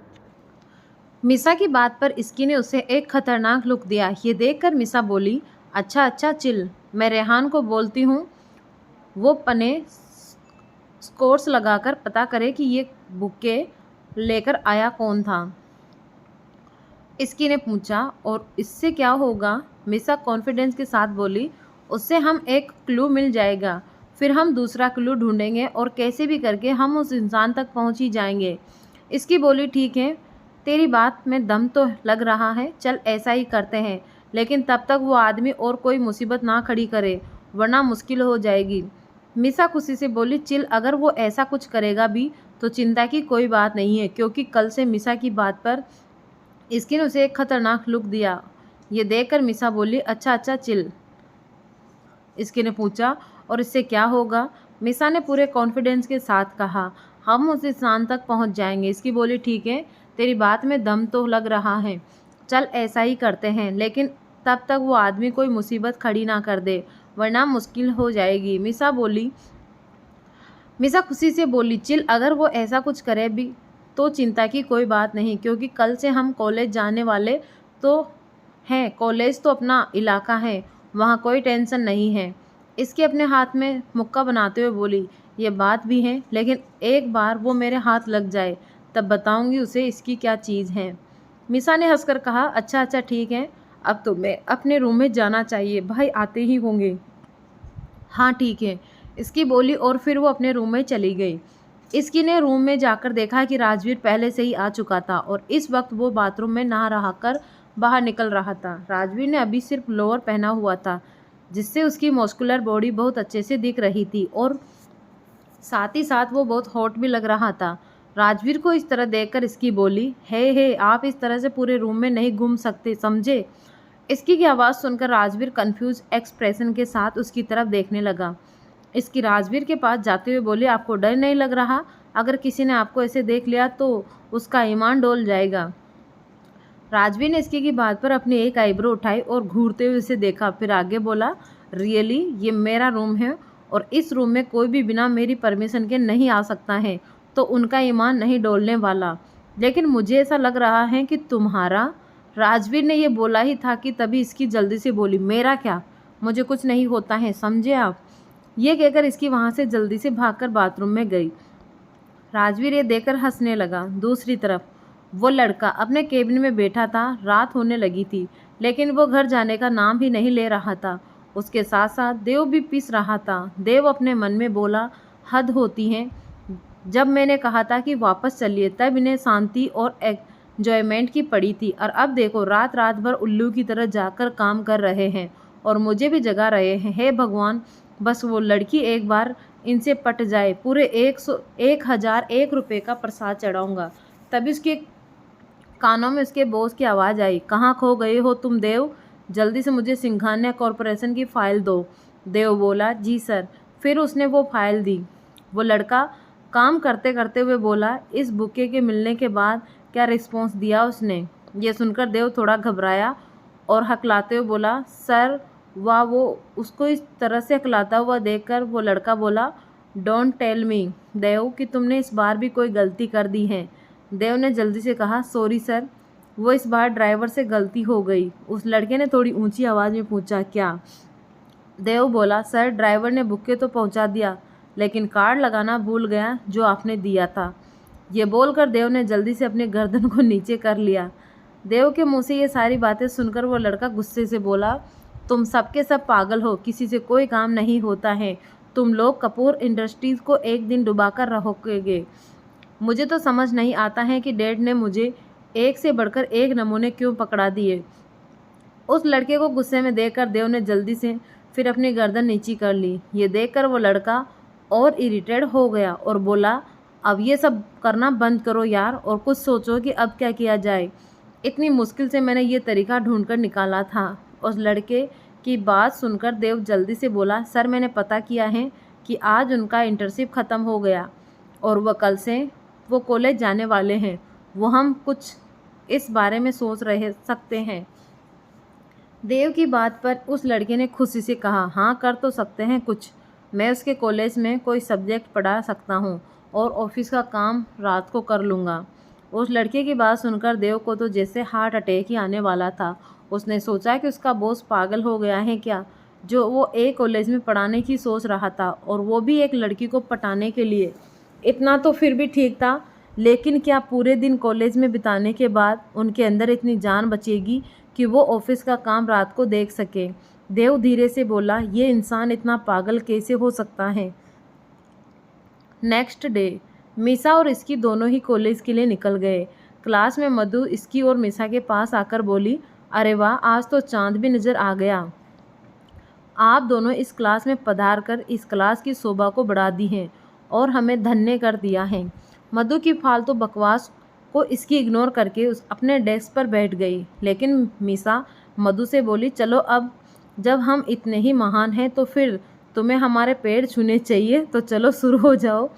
मिसा की बात पर इसकी ने उसे एक खतरनाक लुक दिया। ये देखकर मिसा बोली, अच्छा अच्छा चिल, मैं रेहान को बोलती हूँ वो पने स्कोर्स लगाकर पता करे कि ये बुके लेकर आया कौन था। इसकी ने पूछा, और इससे क्या होगा? मिसा कॉन्फिडेंस के साथ बोली, उससे हम एक क्लू मिल जाएगा, फिर हम दूसरा क्लू ढूंढेंगे और कैसे भी करके हम उस इंसान तक पहुंच ही जाएंगे। इसकी बोली, ठीक है, तेरी बात में दम तो लग रहा है, चल ऐसा ही करते हैं, लेकिन तब तक वो आदमी और कोई मुसीबत ना खड़ी करे, वरना मुश्किल हो जाएगी। मिसा खुशी से बोली, चिल, अगर वो ऐसा कुछ करेगा भी तो चिंता की कोई बात नहीं है, क्योंकि कल से मिसा की बात पर इसकी ने उसे एक खतरनाक लुक दिया। ये देखकर मिसा बोली, अच्छा अच्छा चिल। इसकी ने पूछा, और इससे क्या होगा? मिसा ने पूरे कॉन्फिडेंस के साथ कहा, हम उस इंसान तक पहुंच जाएंगे। इसकी बोली, ठीक है, तेरी बात में दम तो लग रहा है, चल ऐसा ही करते हैं, लेकिन तब तक वो आदमी कोई मुसीबत खड़ी ना कर दे, वरना मुश्किल हो जाएगी। मिसा खुशी से बोली, चिल, अगर वो ऐसा कुछ करे भी तो चिंता की कोई बात नहीं, क्योंकि कल से हम कॉलेज जाने वाले तो हैं। कॉलेज तो अपना इलाका है, वहाँ कोई टेंशन नहीं है। इसके अपने हाथ में मुक्का बनाते हुए बोली, ये बात भी है, लेकिन एक बार वो मेरे हाथ लग जाए तब बताऊंगी उसे इसकी क्या चीज़ है। मिसा ने हंसकर कहा, अच्छा अच्छा ठीक है, अब तुम्हें अपने रूम में जाना चाहिए, भाई आते ही होंगे। हाँ ठीक है, इसकी बोली और फिर वो अपने रूम में चली गई। इसकी ने रूम में जाकर देखा कि राजवीर पहले से ही आ चुका था और इस वक्त वो बाथरूम में नहा रहा कर बाहर निकल रहा था। राजवीर ने अभी सिर्फ लोअर पहना हुआ था, जिससे उसकी मस्कुलर बॉडी बहुत अच्छे से दिख रही थी और साथ ही साथ वो बहुत हॉट भी लग रहा था। राजवीर को इस तरह देखकर इसकी बोली, हे आप इस तरह से पूरे रूम में नहीं घूम सकते, समझे? इसकी की आवाज़ सुनकर राजवीर कंफ्यूज एक्सप्रेशन के साथ उसकी तरफ देखने लगा। इसकी राजवीर के पास जाते हुए बोली, आपको डर नहीं लग रहा? अगर किसी ने आपको ऐसे देख लिया तो उसका ईमान डोल जाएगा। राजवीर ने इसकी की बात पर अपनी एक आईब्रो उठाई और घूरते हुए उसे देखा, फिर आगे बोला, रियली ये मेरा रूम है और इस रूम में कोई भी बिना मेरी परमिशन के नहीं आ सकता है, तो उनका ईमान नहीं डोलने वाला। लेकिन मुझे ऐसा लग रहा है कि तुम्हारा। राजवीर ने ये बोला ही था कि तभी इसकी जल्दी से बोली, मेरा क्या, मुझे कुछ नहीं होता है, समझे आप। ये कहकर इसकी वहाँ से जल्दी से भागकर बाथरूम में गई। राजवीर ये देखकर हंसने लगा। दूसरी तरफ वो लड़का अपने केबिन में बैठा था। रात होने लगी थी, लेकिन वो घर जाने का नाम ही नहीं ले रहा था। उसके साथ साथ देव भी पिस रहा था। देव अपने मन में बोला, हद होती है। जब मैंने कहा था कि वापस चलिए, तब इन्हें शांति और एंजॉयमेंट की पड़ी थी, और अब देखो रात रात भर उल्लू की तरह जाकर काम कर रहे हैं और मुझे भी जगा रहे हैं। हे भगवान, बस वो लड़की एक बार इनसे पट जाए, पूरे 1,001 रुपये का प्रसाद चढ़ाऊँगा। तभी उसके कानों में उसके बॉस की आवाज़ आई, कहाँ खो गए हो तुम देव? जल्दी से मुझे सिंघानिया कॉरपोरेशन की फ़ाइल दो। देव बोला, जी सर। फिर उसने वो फाइल दी। वो लड़का काम करते करते हुए बोला, इस बुके के मिलने के बाद क्या रिस्पॉन्स दिया उसने? ये सुनकर देव थोड़ा घबराया और हकलाते हुए बोला, सर वाह। वो उसको इस तरह से हकलाता हुआ देखकर वो लड़का बोला, डोंट टेल मी देव कि तुमने इस बार भी कोई गलती कर दी है। देव ने जल्दी से कहा, सॉरी सर, वो इस बार ड्राइवर से गलती हो गई। उस लड़के ने थोड़ी ऊंची आवाज़ में पूछा, क्या? देव बोला, सर ड्राइवर ने बुके तो पहुंचा दिया, लेकिन कार्ड लगाना भूल गया जो आपने दिया था। ये बोलकर देव ने जल्दी से अपने गर्दन को नीचे कर लिया। देव के मुंह से ये सारी बातें सुनकर वो लड़का गुस्से से बोला, तुम सबके सब पागल हो, किसी से कोई काम नहीं होता है। तुम लोग कपूर इंडस्ट्रीज़ को एक दिन डुबाकर रहोगे। मुझे तो समझ नहीं आता है कि डैड ने मुझे एक से बढ़कर एक नमूने क्यों पकड़ा दिए। उस लड़के को गुस्से में देखकर देव ने जल्दी से फिर अपनी गर्दन नीची कर ली। ये देखकर वो लड़का और इरिटेट हो गया और बोला, अब ये सब करना बंद करो यार, और कुछ सोचो कि अब क्या किया जाए। इतनी मुश्किल से मैंने ये तरीका ढूंढकर निकाला था। उस लड़के की बात सुनकर देव जल्दी से बोला, सर मैंने पता किया है कि आज उनका इंटर्नशिप ख़त्म हो गया और वह कल से वो कॉलेज जाने वाले हैं। वो हम कुछ इस बारे में सोच रहे सकते हैं। देव की बात पर उस लड़के ने खुशी से कहा, हाँ कर तो सकते हैं कुछ। मैं उसके कॉलेज में कोई सब्जेक्ट पढ़ा सकता हूँ और ऑफिस का काम रात को कर लूँगा। उस लड़के की बात सुनकर देव को तो जैसे हार्ट अटैक ही आने वाला था। उसने सोचा कि उसका बॉस पागल हो गया है क्या, जो वो एक कॉलेज में पढ़ाने की सोच रहा था, और वो भी एक लड़की को पटाने के लिए। इतना तो फिर भी ठीक था, लेकिन क्या पूरे दिन कॉलेज में बिताने के बाद उनके अंदर इतनी जान बचेगी कि वो ऑफिस का काम रात को देख सके? देव धीरे से बोला, ये इंसान इतना पागल कैसे हो सकता है। नेक्स्ट डे मीसा और इसकी दोनों ही कॉलेज के लिए निकल गए। क्लास में मधु इसकी और मीसा के पास आकर बोली, अरे वाह, आज तो चांद भी नज़र आ गया। आप दोनों इस क्लास में पधार कर इस क्लास की शोभा को बढ़ा दी हैं और हमें धन्य कर दिया है। मधु की फालतू बकवास को इसकी इग्नोर करके अपने डेस्क पर बैठ गई। लेकिन मीसा मधु से बोली, चलो अब जब हम इतने ही महान हैं तो फिर तुम्हें हमारे पैर छूने चाहिए, तो चलो शुरू हो जाओ।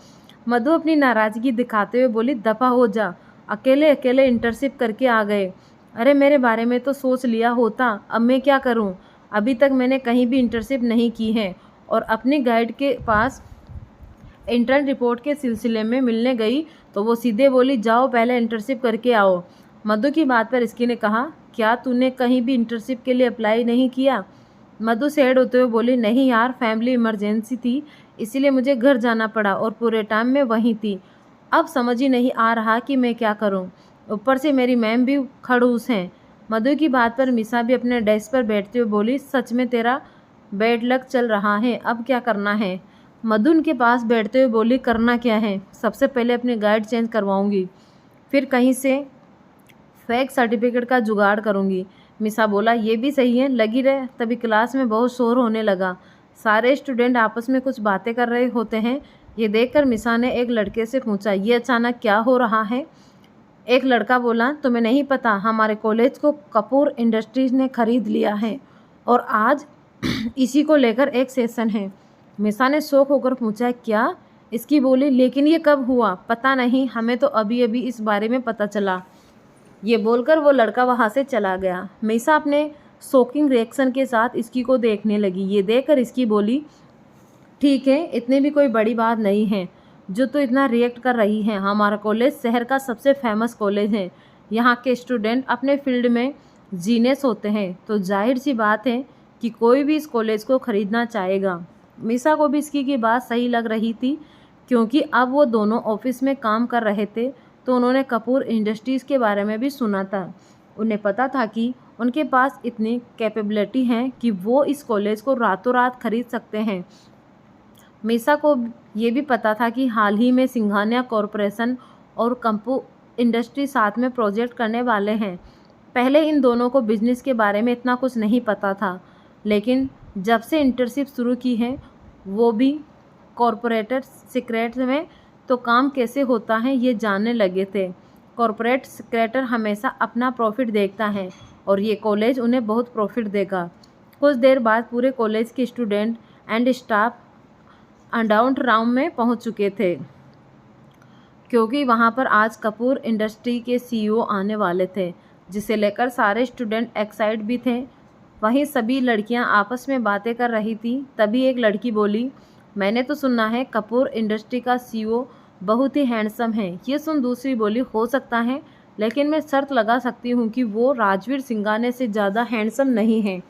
मधु अपनी नाराज़गी दिखाते हुए बोली, दफ़ा हो जा, अकेले अकेले इंटर्नशिप करके आ गए। अरे मेरे बारे में तो सोच लिया होता, अब मैं क्या करूं? अभी तक मैंने कहीं भी इंटर्नशिप नहीं की है और अपनी गाइड के पास इंटर्न रिपोर्ट के सिलसिले में मिलने गई तो वो सीधे बोली, जाओ पहले इंटर्नशिप करके आओ। मधु की बात पर इसकी ने कहा, क्या तूने कहीं भी इंटर्नशिप के लिए अप्लाई नहीं किया? मधु सैड होते हुए बोली, नहीं यार, फैमिली इमरजेंसी थी, इसीलिए मुझे घर जाना पड़ा और पूरे टाइम में वहीं थी। अब समझ ही नहीं आ रहा कि मैं क्या करूं। ऊपर से मेरी मैम भी खड़ूस हैं। मधु की बात पर मीसा भी अपने डेस्क पर बैठते हुए बोली, सच में तेरा बैड लक चल रहा है, अब क्या करना है? मधु उनके पास बैठते हुए बोली, करना क्या है, सबसे पहले अपनी गाइड चेंज करवाऊंगी, फिर कहीं से फेक सर्टिफिकेट का जुगाड़ करूंगी। मिसा बोला, ये भी सही है, लगी रहे। तभी क्लास में बहुत शोर होने लगा। सारे स्टूडेंट आपस में कुछ बातें कर रहे होते हैं। ये देखकर मिसा ने एक लड़के से पूछा, ये अचानक क्या हो रहा है? एक लड़का बोला, तुम्हें नहीं पता हमारे कॉलेज को कपूर इंडस्ट्रीज ने खरीद लिया है और आज इसी को लेकर एक सेशन है। मिसा ने शौक होकर पूछा, क्या? इसकी बोली, लेकिन ये कब हुआ? पता नहीं, हमें तो अभी अभी इस बारे में पता चला। ये बोलकर वो लड़का वहाँ से चला गया। मिसा अपने शॉकिंग रिएक्शन के साथ इसकी को देखने लगी। ये देखकर इसकी बोली, ठीक है, इतनी भी कोई बड़ी बात नहीं है जो तो इतना रिएक्ट कर रही है। हमारा कॉलेज शहर का सबसे फेमस कॉलेज है। यहाँ के स्टूडेंट अपने फील्ड में जीनियस होते हैं, तो जाहिर सी बात है कि कोई भी इस कॉलेज को ख़रीदना चाहेगा। मिसा को भी इसकी की बात सही लग रही थी, क्योंकि अब वो दोनों ऑफिस में काम कर रहे थे, तो उन्होंने कपूर इंडस्ट्रीज़ के बारे में भी सुना था। उन्हें पता था कि उनके पास इतनी कैपेबिलिटी है कि वो इस कॉलेज को रातों रात खरीद सकते हैं। मिसा को ये भी पता था कि हाल ही में सिंघानिया कॉरपोरेशन और कपूर इंडस्ट्री साथ में प्रोजेक्ट करने वाले हैं। पहले इन दोनों को बिजनेस के बारे में इतना कुछ नहीं पता था, लेकिन जब से इंटर्नशिप शुरू की है, वो भी कॉरपोरेट सीक्रेट्स में तो काम कैसे होता है ये जानने लगे थे। कॉरपोरेट सेक्रेटर हमेशा अपना प्रॉफिट देखता है और ये कॉलेज उन्हें बहुत प्रॉफिट देगा। कुछ देर बाद पूरे कॉलेज के स्टूडेंट एंड स्टाफ डाउनटाउन में पहुंच चुके थे, क्योंकि वहां पर आज कपूर इंडस्ट्री के सीईओ आने वाले थे, जिसे लेकर सारे स्टूडेंट एक्साइट भी थे। वहीं सभी लड़कियां आपस में बातें कर रही थी। तभी एक लड़की बोली, मैंने तो सुना है कपूर इंडस्ट्री का सीईओ बहुत ही हैंडसम है। ये सुन दूसरी बोली, हो सकता है, लेकिन मैं शर्त लगा सकती हूँ कि वो राजवीर सिंघानिया से ज़्यादा हैंडसम नहीं है।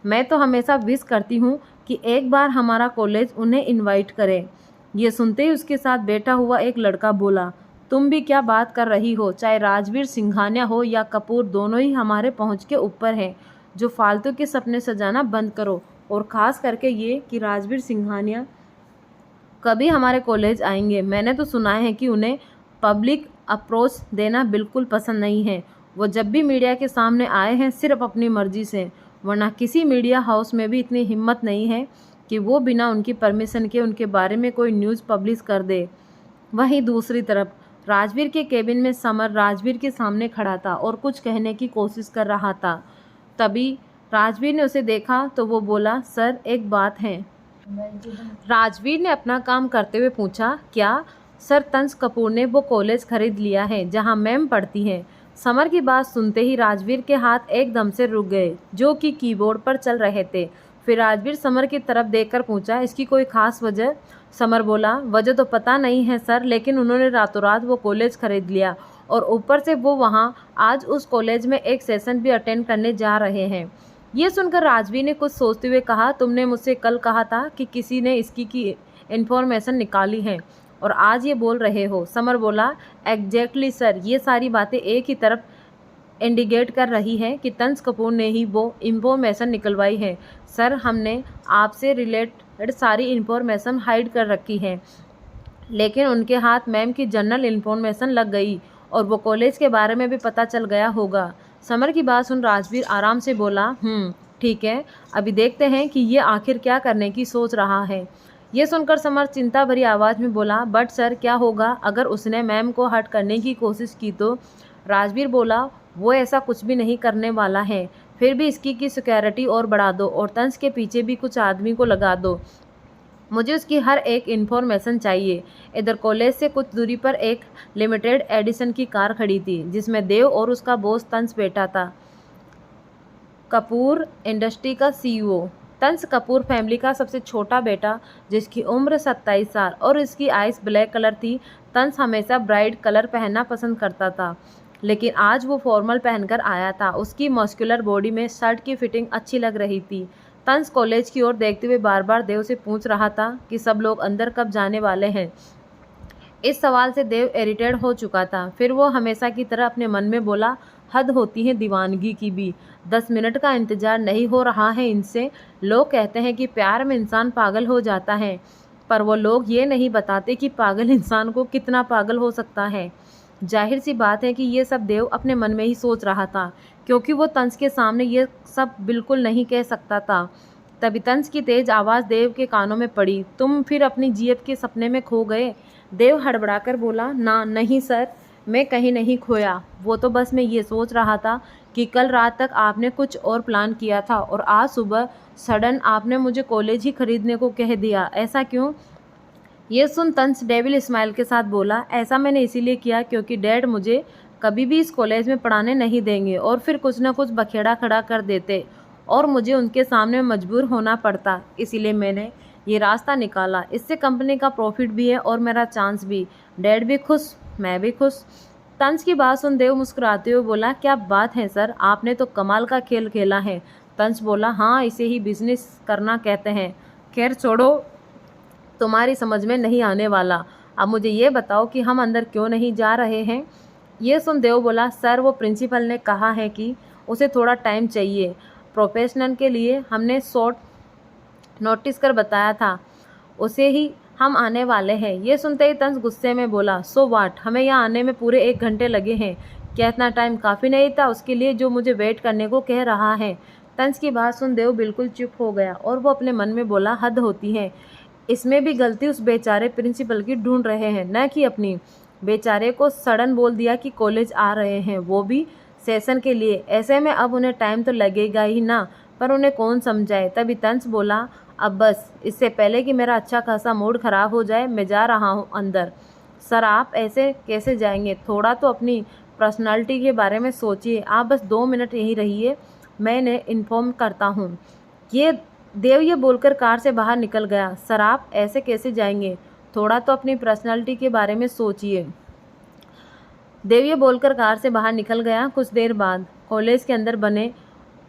मैं तो हमेशा विश करती हूँ कि एक बार हमारा कॉलेज उन्हें इनवाइट करे। ये सुनते ही उसके साथ बैठा हुआ एक लड़का बोला, तुम भी क्या बात कर रही हो? चाहे राजवीर सिंघानिया हो या कपूर, दोनों ही हमारे पहुँच के ऊपर है। जो फालतू के सपने सजाना बंद करो, और ख़ास करके ये कि राजवीर सिंघानिया कभी हमारे कॉलेज आएंगे। मैंने तो सुना है कि उन्हें पब्लिक अप्रोच देना बिल्कुल पसंद नहीं है। वो जब भी मीडिया के सामने आए हैं सिर्फ अपनी मर्जी से, वरना किसी मीडिया हाउस में भी इतनी हिम्मत नहीं है कि वो बिना उनकी परमिशन के उनके बारे में कोई न्यूज़ पब्लिश कर दे। वहीं दूसरी तरफ राजवीर के केबिन में समर राजवीर के सामने खड़ा था और कुछ कहने की कोशिश कर रहा था। तभी राजवीर ने उसे देखा तो वो बोला, सर एक बात है। राजवीर ने अपना काम करते हुए पूछा, क्या? सर, तंस कपूर ने वो कॉलेज खरीद लिया है जहां मैम पढ़ती हैं। समर की बात सुनते ही राजवीर के हाथ एकदम से रुक गए, जो कि कीबोर्ड पर चल रहे थे। फिर राजवीर समर की तरफ देखकर पूछा, इसकी कोई खास वजह? समर बोला, वजह तो पता नहीं है सर, लेकिन उन्होंने रातों रात वो कॉलेज खरीद लिया और ऊपर से वो वहाँ आज उस कॉलेज में एक सेशन भी अटेंड करने जा रहे हैं। ये सुनकर राजवीर ने कुछ सोचते हुए कहा, तुमने मुझसे कल कहा था कि किसी ने इसकी की इन्फॉर्मेशन निकाली है और आज ये बोल रहे हो। समर बोला, एग्जैक्टली सर, ये सारी बातें एक ही तरफ इंडिकेट कर रही है कि तंस कपूर ने ही वो इन्फॉर्मेशन निकलवाई है। सर, हमने आपसे रिलेटेड सारी इन्फॉर्मेशन हाइड कर रखी है, लेकिन उनके हाथ मैम की जनरल इन्फॉर्मेशन लग गई और वो कॉलेज के बारे में भी पता चल गया होगा। समर की बात सुन राजवीर आराम से बोला, ठीक है, अभी देखते हैं कि ये आखिर क्या करने की सोच रहा है। ये सुनकर समर चिंता भरी आवाज़ में बोला, बट सर, क्या होगा अगर उसने मैम को हर्ट करने की कोशिश की तो? राजवीर बोला, वो ऐसा कुछ भी नहीं करने वाला है। फिर भी इसकी की सिक्योरिटी और बढ़ा दो और तंस के पीछे भी कुछ आदमी को लगा दो। मुझे उसकी हर एक इन्फॉर्मेशन चाहिए। इधर कॉलेज से कुछ दूरी पर एक लिमिटेड एडिशन की कार खड़ी थी, जिसमें देव और उसका बॉस तंस बैठा था, कपूर इंडस्ट्री का सीईओ। तंस कपूर फैमिली का सबसे छोटा बेटा, जिसकी उम्र 27 साल और इसकी आइस ब्लैक कलर थी। तंस हमेशा ब्राइट कलर पहनना पसंद करता था, लेकिन आज वो फॉर्मल पहनकर आया था। उसकी मस्कुलर बॉडी में शर्ट की फिटिंग अच्छी लग रही थी। तंस कॉलेज की ओर देखते हुए बार बार देव से पूछ रहा था कि सब लोग अंदर कब जाने वाले हैं। इस सवाल से देव इरिटेट हो चुका था। फिर वो हमेशा की तरह अपने मन में बोला, हद होती है दीवानगी की भी। 10 मिनट का इंतजार नहीं हो रहा है इनसे। लोग कहते हैं कि प्यार में इंसान पागल हो जाता है, पर वो लोग ये नहीं बताते कि पागल इंसान को कितना पागल हो सकता है। जाहिर सी बात है कि ये सब देव अपने मन में ही सोच रहा था, क्योंकि वो तंस के सामने ये सब बिल्कुल नहीं कह सकता था। तभी तंस की तेज आवाज़ देव के कानों में पड़ी, तुम फिर अपनी जीएफ के सपने में खो गए? देव हड़बड़ाकर बोला, ना नहीं सर, मैं कहीं नहीं खोया। वो तो बस मैं ये सोच रहा था कि कल रात तक आपने कुछ और प्लान किया था और आज सुबह सडन आपने मुझे कॉलेज ही खरीदने को कह दिया। ऐसा क्यों? ये सुन तंस डेविल स्माइल के साथ बोला, ऐसा मैंने इसीलिए किया क्योंकि डैड मुझे कभी भी इस कॉलेज में पढ़ाने नहीं देंगे और फिर कुछ ना कुछ बखेड़ा खड़ा कर देते और मुझे उनके सामने मजबूर होना पड़ता। इसीलिए मैंने ये रास्ता निकाला। इससे कंपनी का प्रॉफिट भी है और मेरा चांस भी। डैड भी खुश, मैं भी खुश। तंस की बात सुन देव मुस्कुराते हुए बोला, क्या बात है सर, आपने तो कमाल का खेल खेला है। तंस बोला, हाँ, इसे ही बिजनेस करना कहते हैं। खैर छोड़ो, तुम्हारी समझ में नहीं आने वाला। अब मुझे ये बताओ कि हम अंदर क्यों नहीं जा रहे हैं। ये सुन देव बोला, सर वो प्रिंसिपल ने कहा है कि उसे थोड़ा टाइम चाहिए। प्रोफेशनल के लिए हमने शॉर्ट नोटिस कर बताया था उसे ही हम आने वाले हैं। ये सुनते ही तंस गुस्से में बोला, सो वाट, हमें यहाँ आने में पूरे 1 घंटे लगे हैं। क्या इतना टाइम काफ़ी नहीं था उसके लिए जो मुझे वेट करने को कह रहा है। तंस की बात सुन देव बिल्कुल चुप हो गया और वो अपने मन में बोला, हद होती है। इसमें भी गलती उस बेचारे प्रिंसिपल की ढूंढ रहे हैं, न कि अपनी। बेचारे को सडन बोल दिया कि कॉलेज आ रहे हैं, वो भी सेशन के लिए। ऐसे में अब उन्हें टाइम तो लगेगा ही ना, पर उन्हें कौन समझाए। तभी तंस बोला, अब बस, इससे पहले कि मेरा अच्छा खासा मूड ख़राब हो जाए, मैं जा रहा हूँ अंदर। सर आप ऐसे कैसे जाएंगे? थोड़ा तो अपनी पर्सनालिटी के बारे में सोचिए। आप बस 2 मिनट यहीं रहिए, मैं इन्हें इन्फॉर्म करता हूँ। ये बोलकर कार से बाहर निकल गया। सर आप ऐसे कैसे जाएंगे? थोड़ा तो अपनी पर्सनालिटी के बारे में सोचिए। देव ये बोलकर कार से बाहर निकल गया। कुछ देर बाद कॉलेज के अंदर बने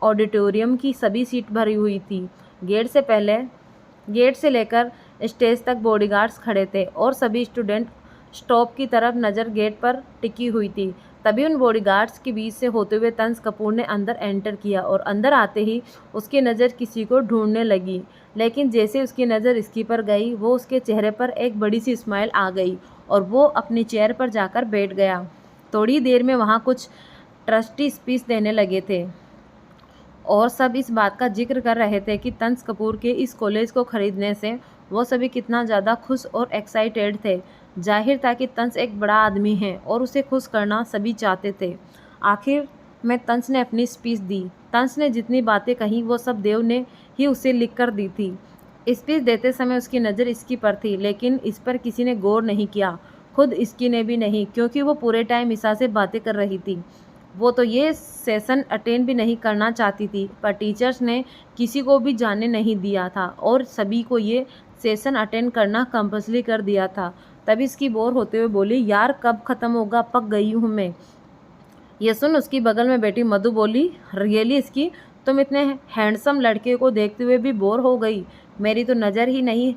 ऑडिटोरियम की सभी सीट भरी हुई थी। गेट से लेकर स्टेज तक बॉडीगार्ड्स खड़े थे और सभी स्टूडेंट स्टॉप की तरफ नज़र गेट पर टिकी हुई थी। तभी उन बॉडीगार्ड्स के बीच से होते हुए तंस कपूर ने अंदर एंटर किया और अंदर आते ही उसकी नज़र किसी को ढूंढने लगी। लेकिन जैसे उसकी नज़र इसकी पर गई, वो उसके चेहरे पर एक बड़ी सी स्माइल आ गई और वो अपनी चेयर पर जाकर बैठ गया। थोड़ी देर में वहाँ कुछ ट्रस्टी स्पीच देने लगे थे और सब इस बात का जिक्र कर रहे थे कि तंस कपूर के इस कॉलेज को खरीदने से वो सभी कितना ज़्यादा खुश और एक्साइटेड थे। जाहिर था कि तंस एक बड़ा आदमी है और उसे खुश करना सभी चाहते थे। आखिर में तंस ने अपनी स्पीच दी। तंस ने जितनी बातें कही वो सब देव ने ही उसे लिख कर दी थी। स्पीच देते समय उसकी नज़र इसकी पर थी, लेकिन इस पर किसी ने गौर नहीं किया, खुद इसकी ने भी नहीं, क्योंकि वो पूरे टाइम ईसा से बातें कर रही थी। वो तो ये सेशन अटेंड भी नहीं करना चाहती थी, पर टीचर्स ने किसी को भी जाने नहीं दिया था और सभी को ये सेशन अटेंड करना कंपल्सरी कर दिया था। तभी इसकी बोर होते हुए बोली, यार कब ख़त्म होगा, पक गई हूँ मैं। ये सुन उसकी बगल में बैठी मधु बोली, रियली इसकी, तुम इतने हैंडसम लड़के को देखते हुए भी बोर हो गई? मेरी तो नज़र ही नहीं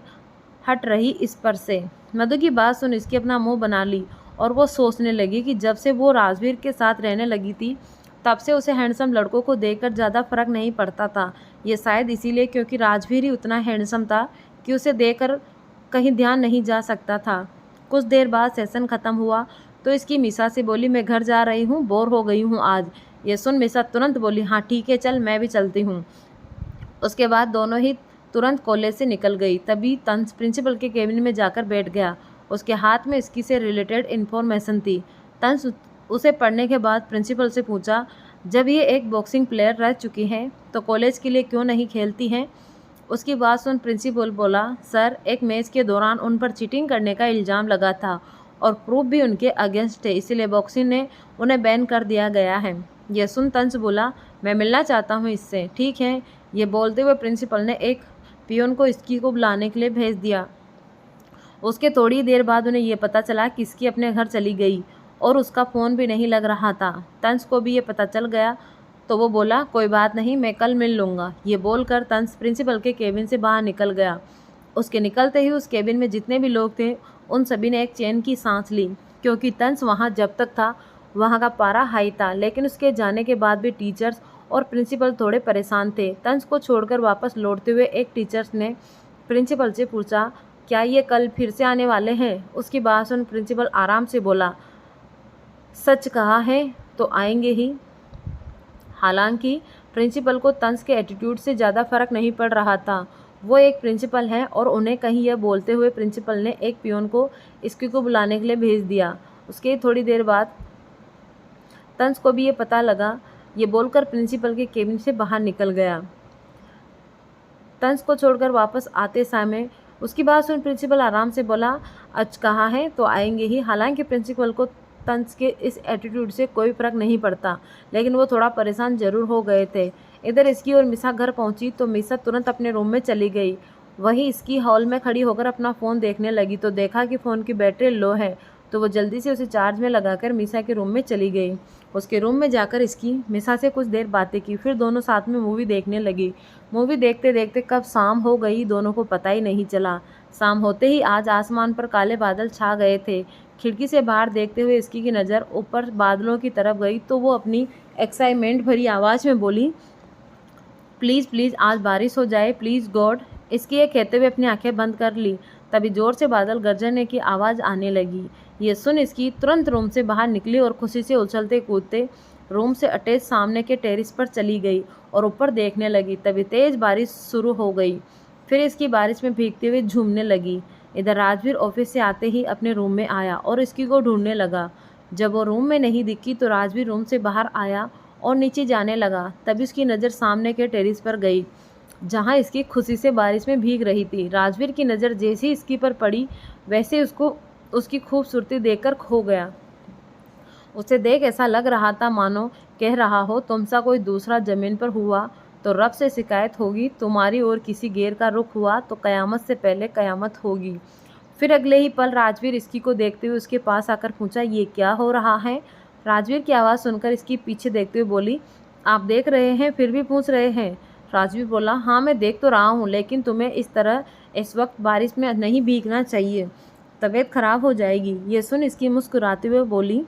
हट रही इस पर से। मधु की बात सुन इसकी अपना मुंह बना ली और वो सोचने लगी कि जब से वो राजवीर के साथ रहने लगी थी तब से उसे हैंडसम लड़कों को देखकर ज़्यादा फर्क नहीं पड़ता था। ये शायद इसीलिए क्योंकि राजवीर ही उतना हैंडसम था कि उसे देखकर कहीं ध्यान नहीं जा सकता था। कुछ देर बाद सेशन ख़त्म हुआ तो इसकी मिसा से बोली, मैं घर जा रही हूँ, बोर हो गई हूँ आज। ये सुन मिसा तुरंत बोली, हाँ ठीक है चल, मैं भी चलती हूँ। उसके बाद दोनों ही तुरंत कॉलेज से निकल गई। तभी तंस प्रिंसिपल के केबिन में जाकर बैठ गया। उसके हाथ में इसकी से रिलेटेड इन्फॉर्मेशन थी। तंस उसे पढ़ने के बाद प्रिंसिपल से पूछा, जब ये एक बॉक्सिंग प्लेयर रह चुकी हैं तो कॉलेज के लिए क्यों नहीं खेलती हैं? उसकी बात सुन प्रिंसिपल बोला, सर एक मैच के दौरान उन पर चीटिंग करने का इल्ज़ाम लगा था और प्रूफ भी उनके अगेंस्ट थे, इसलिए बॉक्सिंग ने उन्हें बैन कर दिया गया है। यह सुन तंस बोला, मैं मिलना चाहता हूँ इससे। ठीक है। ये बोलते हुए प्रिंसिपल ने एक पियोन को इसकी को बुलाने के लिए भेज दिया। उसके थोड़ी देर बाद उन्हें यह पता चला कि इसकी अपने घर चली गई और उसका फ़ोन भी नहीं लग रहा था। तंस को भी ये पता चल गया तो वो बोला, कोई बात नहीं, मैं कल मिल लूँगा। ये बोलकर तंस प्रिंसिपल के केबिन से बाहर निकल गया। उसके निकलते ही उस केबिन में जितने भी लोग थे उन सभी ने एक चैन की सांस ली, क्योंकि तंस वहाँ जब तक था वहाँ का पारा हाई था। लेकिन उसके जाने के बाद भी टीचर्स और प्रिंसिपल थोड़े परेशान थे। तंस को छोड़कर वापस लौटते हुए एक टीचर्स ने प्रिंसिपल से पूछा, क्या ये कल फिर से आने वाले हैं? उसकी बात सुन प्रिंसिपल आराम से बोला, सच कहा है तो आएंगे ही। हालांकि प्रिंसिपल को तंस के एटीट्यूड से ज़्यादा फर्क नहीं पड़ रहा था। वो एक प्रिंसिपल हैं और उन्हें कहीं यह बोलते हुए प्रिंसिपल ने एक पियोन को इसकी को बुलाने के लिए भेज दिया। उसके थोड़ी देर बाद तंस को भी ये पता लगा। ये बोलकर प्रिंसिपल के केबिन से बाहर निकल गया। तंस को छोड़कर वापस आते समय उसकी बात सुन प्रिंसिपल आराम से बोला, आज कहा है तो आएंगे ही। हालांकि प्रिंसिपल को तंस के इस एटीट्यूड से कोई फर्क नहीं पड़ता, लेकिन वो थोड़ा परेशान जरूर हो गए थे। इधर इसकी और मिसा घर पहुंची तो मिसा तुरंत अपने रूम में चली गई। वहीं इसकी हॉल में खड़ी होकर अपना फ़ोन देखने लगी तो देखा कि फ़ोन की बैटरी लो है, तो वो जल्दी से उसे चार्ज में लगाकर मिसा के रूम में चली गई। उसके रूम में जाकर इसकी मिसा से कुछ देर बातें की, फिर दोनों साथ में मूवी देखने लगी। मूवी देखते देखते कब शाम हो गई दोनों को पता ही नहीं चला। शाम होते ही आज आसमान पर काले बादल छा गए थे। खिड़की से बाहर देखते हुए इसकी की नज़र ऊपर बादलों की तरफ गई तो वो अपनी एक्साइटमेंट भरी आवाज़ में बोली, प्लीज़ प्लीज़ आज बारिश हो जाए, प्लीज़ गॉड। इसकी ये कहते हुए अपनी आंखें बंद कर ली। तभी जोर से बादल गरजने की आवाज़ आने लगी। ये सुन इसकी तुरंत रूम से बाहर निकली और खुशी से उछलते कूदते रूम से अटैच सामने के टेरिस पर चली गई और ऊपर देखने लगी। तभी तेज़ बारिश शुरू हो गई। फिर इसकी बारिश में भीगते हुए झूमने लगी। इधर राजवीर ऑफिस से आते ही अपने रूम में आया और इसकी को ढूंढने लगा। जब वो रूम में नहीं दिखी तो राजवीर रूम से बाहर आया और नीचे जाने लगा। तभी उसकी नज़र सामने के टेरिस पर गई जहां इसकी खुशी से बारिश में भीग रही थी। राजवीर की नज़र जैसे ही इसकी पर पड़ी वैसे उसको उसकी खूबसूरती देखकर खो गया। उसे देख ऐसा लग रहा था मानो कह रहा हो, तुमसा कोई दूसरा ज़मीन पर हुआ तो रब से शिकायत होगी, तुम्हारी और किसी गैर का रुख हुआ तो क़यामत से पहले क़यामत होगी। फिर अगले ही पल राजवीर इसकी को देखते हुए उसके पास आकर पूछा, ये क्या हो रहा है? राजवीर की आवाज़ सुनकर इसकी पीछे देखते हुए बोली, आप देख रहे हैं फिर भी पूछ रहे हैं? राजवीर बोला, हाँ मैं देख तो रहा हूँ, लेकिन तुम्हें इस तरह इस वक्त बारिश में नहीं भीगना चाहिए, तबीयत खराब हो जाएगी। ये सुन इसकी मुस्कुराते हुए बोली,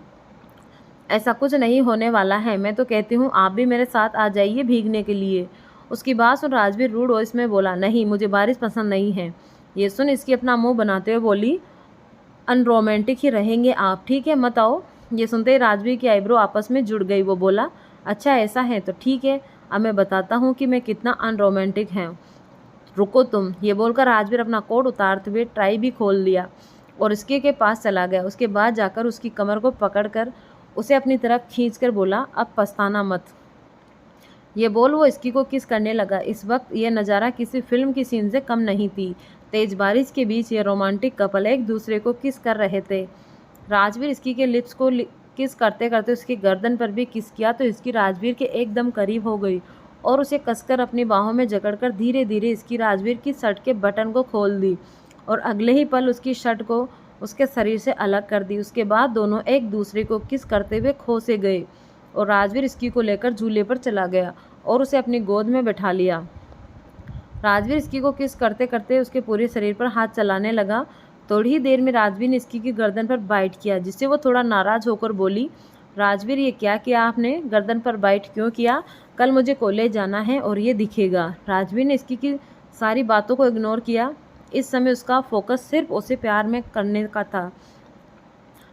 ऐसा कुछ नहीं होने वाला है, मैं तो कहती हूँ आप भी मेरे साथ आ जाइए भीगने के लिए। उसकी बात सुन राजवीर रूड वॉइस में बोला, नहीं मुझे बारिश पसंद नहीं है। ये सुन इसकी अपना मुंह बनाते हुए बोली, अनरोमांटिक ही रहेंगे आप, ठीक है मत आओ। ये सुनते ही राजवीर की आईब्रो आपस में जुड़ गई। वो बोला, अच्छा ऐसा है तो ठीक है, अब मैं बताता हूँ कि मैं कितना अनरोमांटिक है, रुको तुम। ये बोलकर राजवीर अपना कोट उतारते हुए टाई भी खोल लिया और इसके के पास चला गया। उसके बाद जाकर उसकी कमर को पकड़कर उसे अपनी तरफ खींचकर बोला, अब पछताना मत। ये बोल वो इसकी को किस करने लगा। इस वक्त यह नज़ारा किसी फिल्म की सीन से कम नहीं थी। तेज बारिश के बीच ये रोमांटिक कपल एक दूसरे को किस कर रहे थे। राजवीर इसकी के लिप्स को किस करते करते उसकी गर्दन पर भी किस किया तो इसकी राजवीर के एकदम करीब हो गई और उसे कसकर अपनी बाहों में जकड़कर धीरे धीरे इसकी राजवीर की शर्ट के बटन को खोल दी और अगले ही पल उसकी शर्ट को उसके शरीर से अलग कर दी। उसके बाद दोनों एक दूसरे को किस करते हुए खो से गए और राजवीर इसकी को लेकर झूले पर चला गया और उसे अपनी गोद में बैठा लिया। राजवीर इसकी को किस करते करते उसके पूरे शरीर पर हाथ चलाने लगा। थोड़ी ही देर में राजवीर ने इसकी की गर्दन पर बाइट किया, जिससे वो थोड़ा नाराज़ होकर बोली, राजवीर ये क्या किया आपने? गर्दन पर बाइट क्यों किया? कल मुझे कॉलेज जाना है और ये दिखेगा। राजवीर ने इसकी की सारी बातों को इग्नोर किया। इस समय उसका फोकस सिर्फ उसे प्यार में करने का था।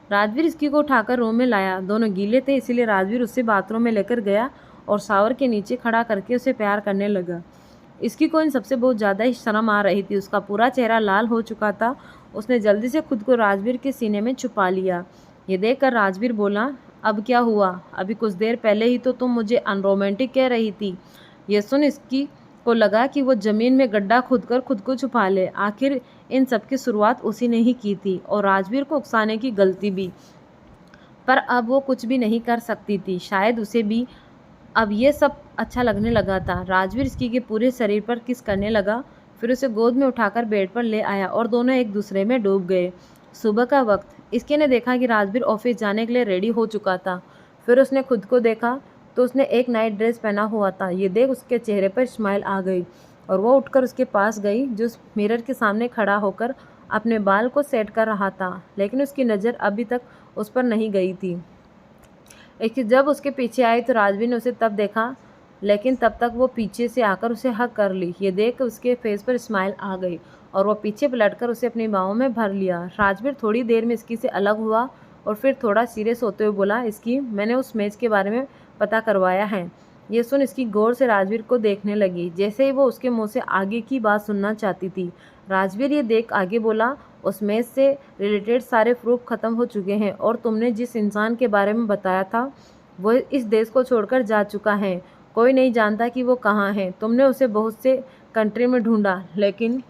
राजवीर इसकी को उठाकर रूम में लाया। दोनों गीले थे इसीलिए राजवीर उसे बाथरूम में लेकर गया और शावर के नीचे खड़ा करके उसे प्यार करने लगा। इसकी को इन सबसे बहुत ज़्यादा ही शर्म आ रही थी। उसका पूरा चेहरा लाल हो चुका था। उसने जल्दी से खुद को राजवीर के सीने में छुपा लिया। ये देखकर राजवीर बोला, अब क्या हुआ? अभी कुछ देर पहले ही तो तुम मुझे अनरोमांटिक कह रही थी। ये सुन इसकी को लगा कि वो ज़मीन में गड्ढा खोदकर खुद को छुपा ले। आखिर इन सब की शुरुआत उसी ने ही की थी और राजवीर को उकसाने की गलती भी, पर अब वो कुछ भी नहीं कर सकती थी। शायद उसे भी अब ये सब अच्छा लगने लगा था। राजवीर इसकी के पूरे शरीर पर किस करने लगा, फिर उसे गोद में उठाकर बेड पर ले आया और दोनों एक दूसरे में डूब गए। सुबह का वक्त इसके ने देखा कि राजवीर ऑफिस जाने के लिए रेडी हो चुका था। फिर उसने खुद को देखा तो उसने एक नाइट ड्रेस पहना हुआ था। ये देख उसके चेहरे पर स्माइल आ गई और वो उठकर उसके पास गई जो मिरर के सामने खड़ा होकर अपने बाल को सेट कर रहा था, लेकिन उसकी नज़र अभी तक उस पर नहीं गई थी। जब उसके पीछे आई तो राजवीर ने उसे तब देखा, लेकिन तब तक वो पीछे से आकर उसे हग कर ली। ये देख उसके फेस पर स्माइल आ गई और वो पीछे पलटकर उसे अपनी बाहों में भर लिया। राजवीर थोड़ी देर में इसकी से अलग हुआ और फिर थोड़ा सीरियस होते हुए बोला, इसकी मैंने उस मैच के बारे में पता करवाया है। ये सुन इसकी गौर से राजवीर को देखने लगी, जैसे ही वो उसके मुंह से आगे की बात सुनना चाहती थी। राजवीर ये देख आगे बोला, उस मैच से रिलेटेड सारे प्रूफ खत्म हो चुके हैं और तुमने जिस इंसान के बारे में बताया था वो इस देश को छोड़कर जा चुका है। कोई नहीं जानता कि वो कहाँ है। तुमने उसे बहुत से कंट्री में ढूंढा लेकिन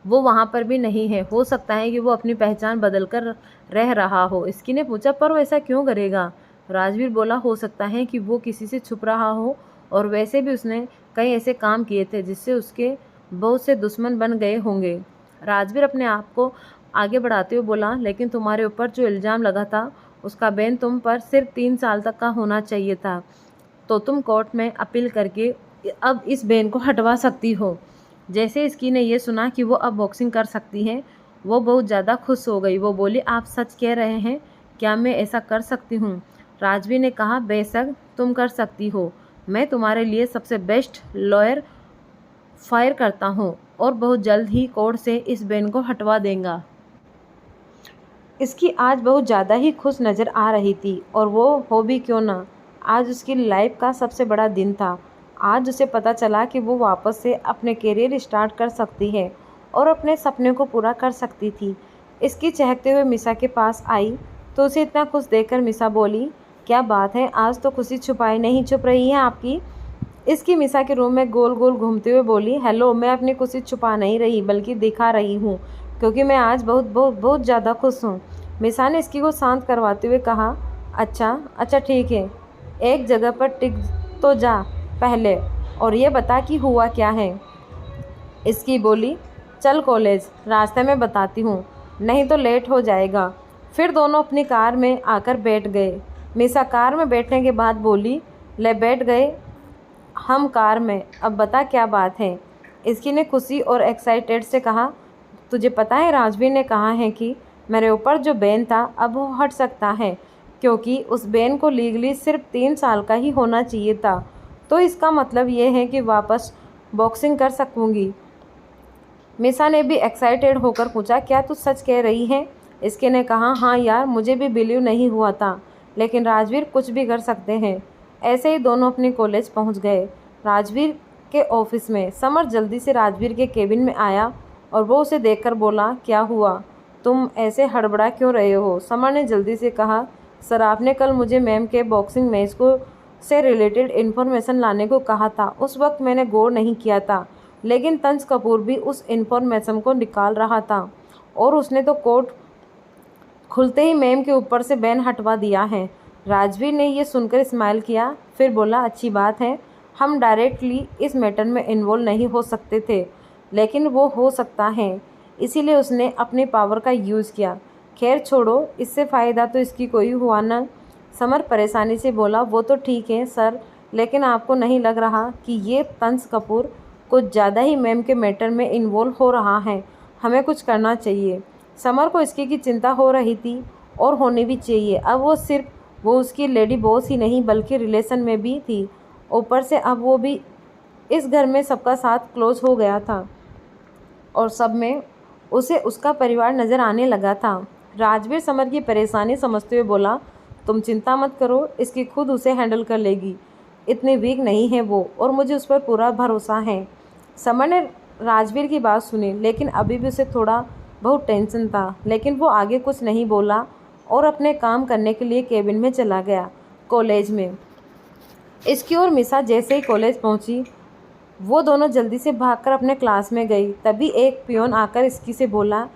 वो वहाँ पर भी नहीं है। हो सकता है कि वो अपनी पहचान बदल कर रह रहा हो। इसकी ने पूछा, पर वो ऐसा क्यों करेगा? राजवीर बोला, हो सकता है कि वो किसी से छुप रहा हो और वैसे भी उसने कई ऐसे काम किए थे जिससे उसके बहुत से दुश्मन बन गए होंगे। राजवीर अपने आप को आगे बढ़ाते हुए बोला, लेकिन तुम्हारे ऊपर जो इल्ज़ाम लगा था उसका बैन तुम पर सिर्फ 3 साल तक का होना चाहिए था, तो तुम कोर्ट में अपील करके अब इस बैन को हटवा सकती हो। जैसे इसकी ने यह सुना कि वो अब बॉक्सिंग कर सकती हैं, वो बहुत ज़्यादा खुश हो गई। वो बोली, आप सच कह रहे हैं? क्या मैं ऐसा कर सकती हूँ? राजवीर ने कहा, बेशक तुम कर सकती हो। मैं तुम्हारे लिए सबसे बेस्ट लॉयर फायर करता हूँ और बहुत जल्द ही कोर्ट से इस बैन को हटवा देगा। इसकी आज बहुत ज़्यादा ही खुश नज़र आ रही थी और वो हो भी क्यों ना, आज उसकी लाइफ का सबसे बड़ा दिन था। आज उसे पता चला कि वो वापस से अपने करियर स्टार्ट कर सकती है और अपने सपने को पूरा कर सकती थी। इसकी चहकते हुए मिसा के पास आई तो उसे इतना खुश देखकर मिसा बोली, क्या बात है, आज तो खुशी छुपाई नहीं छुप रही है आपकी। इसकी मिसा के रूम में गोल गोल घूमते हुए बोली, हेलो, मैं अपनी खुशी छुपा नहीं रही बल्कि दिखा रही हूँ, क्योंकि मैं आज बहुत बहुत बहुत ज़्यादा खुश हूँ। मिसा ने इसकी को शांत करवाते हुए कहा, अच्छा अच्छा ठीक है, एक जगह पर टिक तो जा पहले और ये बता कि हुआ क्या है। इसकी बोली, चल कॉलेज, रास्ते में बताती हूँ, नहीं तो लेट हो जाएगा। फिर दोनों अपनी कार में आकर बैठ गए। मिसा कार में बैठने के बाद बोली, ले बैठ गए हम कार में, अब बता क्या बात है। इसकी ने खुशी और एक्साइटेड से कहा, तुझे पता है राजवीर ने कहा है कि मेरे ऊपर जो बैन था अब वो हट सकता है, क्योंकि उस बैन को लीगली सिर्फ 3 साल का ही होना चाहिए था। तो इसका मतलब ये है कि वापस बॉक्सिंग कर सकूँगी। मिसा ने भी एक्साइटेड होकर पूछा, क्या तू सच कह रही है? इसके ने कहा, हाँ यार, मुझे भी बिलीव नहीं हुआ था, लेकिन राजवीर कुछ भी कर सकते हैं। ऐसे ही दोनों अपने कॉलेज पहुंच गए। राजवीर के ऑफिस में समर जल्दी से राजवीर के केबिन में आया और वो उसे देखकर बोला, क्या हुआ, तुम ऐसे हड़बड़ा क्यों रहे हो? समर ने जल्दी से कहा, सर आपने कल मुझे मैम के बॉक्सिंग मैच को से रिलेटेड इन्फॉर्मेशन लाने को कहा था। उस वक्त मैंने गौर नहीं किया था, लेकिन तंज कपूर भी उस इन्फॉर्मेशन को निकाल रहा था और उसने तो कोर्ट खुलते ही मैम के ऊपर से बैन हटवा दिया है। राजवीर ने यह सुनकर स्माइल किया, फिर बोला, अच्छी बात है, हम डायरेक्टली इस मैटर में इन्वॉल्व नहीं हो सकते थे, लेकिन वो हो सकता है, इसीलिए उसने अपने पावर का यूज़ किया। खैर छोड़ो, इससे फ़ायदा तो इसकी कोई हुआ ना। समर परेशानी से बोला, वो तो ठीक है सर, लेकिन आपको नहीं लग रहा कि ये तंज कपूर कुछ ज़्यादा ही मैम के मैटर में इन्वॉल्व हो रहा है? हमें कुछ करना चाहिए। समर को इसकी की चिंता हो रही थी और होनी भी चाहिए। अब वो उसकी लेडी बॉस ही नहीं बल्कि रिलेशन में भी थी। ऊपर से अब वो भी इस घर में सबका साथ क्लोज हो गया था और सब में उसे उसका परिवार नज़र आने लगा था। राजवीर समर की परेशानी समझते हुए बोला, तुम चिंता मत करो, इसकी खुद उसे हैंडल कर लेगी, इतनी वीक नहीं है वो और मुझे उस पर पूरा भरोसा है। समर ने राजवीर की बात सुनी, लेकिन अभी भी उसे थोड़ा बहुत टेंशन था, लेकिन वो आगे कुछ नहीं बोला और अपने काम करने के लिए केबिन में चला गया। कॉलेज में इसकी और मिसा जैसे ही कॉलेज पहुंची, वो दोनों जल्दी से भागकर अपने क्लास में गई। तभी एक पियोन आकर इसकी से बोला,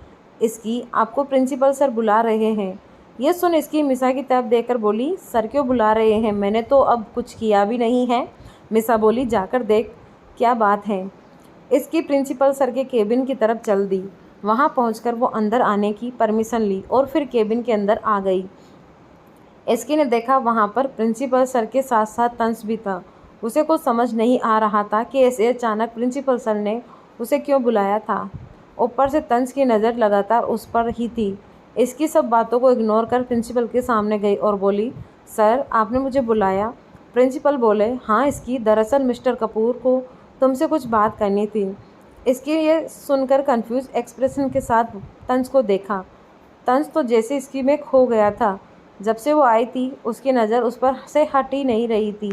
इसकी आपको प्रिंसिपल सर बुला रहे हैं। यह सुन इसकी मिसा की तरफ देखकर बोली, सर क्यों बुला रहे हैं? मैंने तो अब कुछ किया भी नहीं है। मिसा बोली, जाकर देख क्या बात है। इसकी प्रिंसिपल सर के केबिन की तरफ चल दी। वहां पहुंचकर वो अंदर आने की परमिशन ली और फिर केबिन के अंदर आ गई। एसके ने देखा वहां पर प्रिंसिपल सर के साथ साथ तंस भी था। उसे कुछ समझ नहीं आ रहा था कि ऐसे अचानक प्रिंसिपल सर ने उसे क्यों बुलाया था। ऊपर से तंस की नज़र लगातार उस पर ही थी। इसकी सब बातों को इग्नोर कर प्रिंसिपल के सामने गई और बोली, सर आपने मुझे बुलाया? प्रिंसिपल बोले, हाँ इसकी, दरअसल मिस्टर कपूर को तुमसे कुछ बात करनी थी। इसकी ये सुनकर कंफ्यूज एक्सप्रेशन के साथ तंज को देखा। तंज तो जैसे इसकी में खो गया था। जब से वो आई थी उसकी नज़र उस पर से हट ही नहीं रही थी।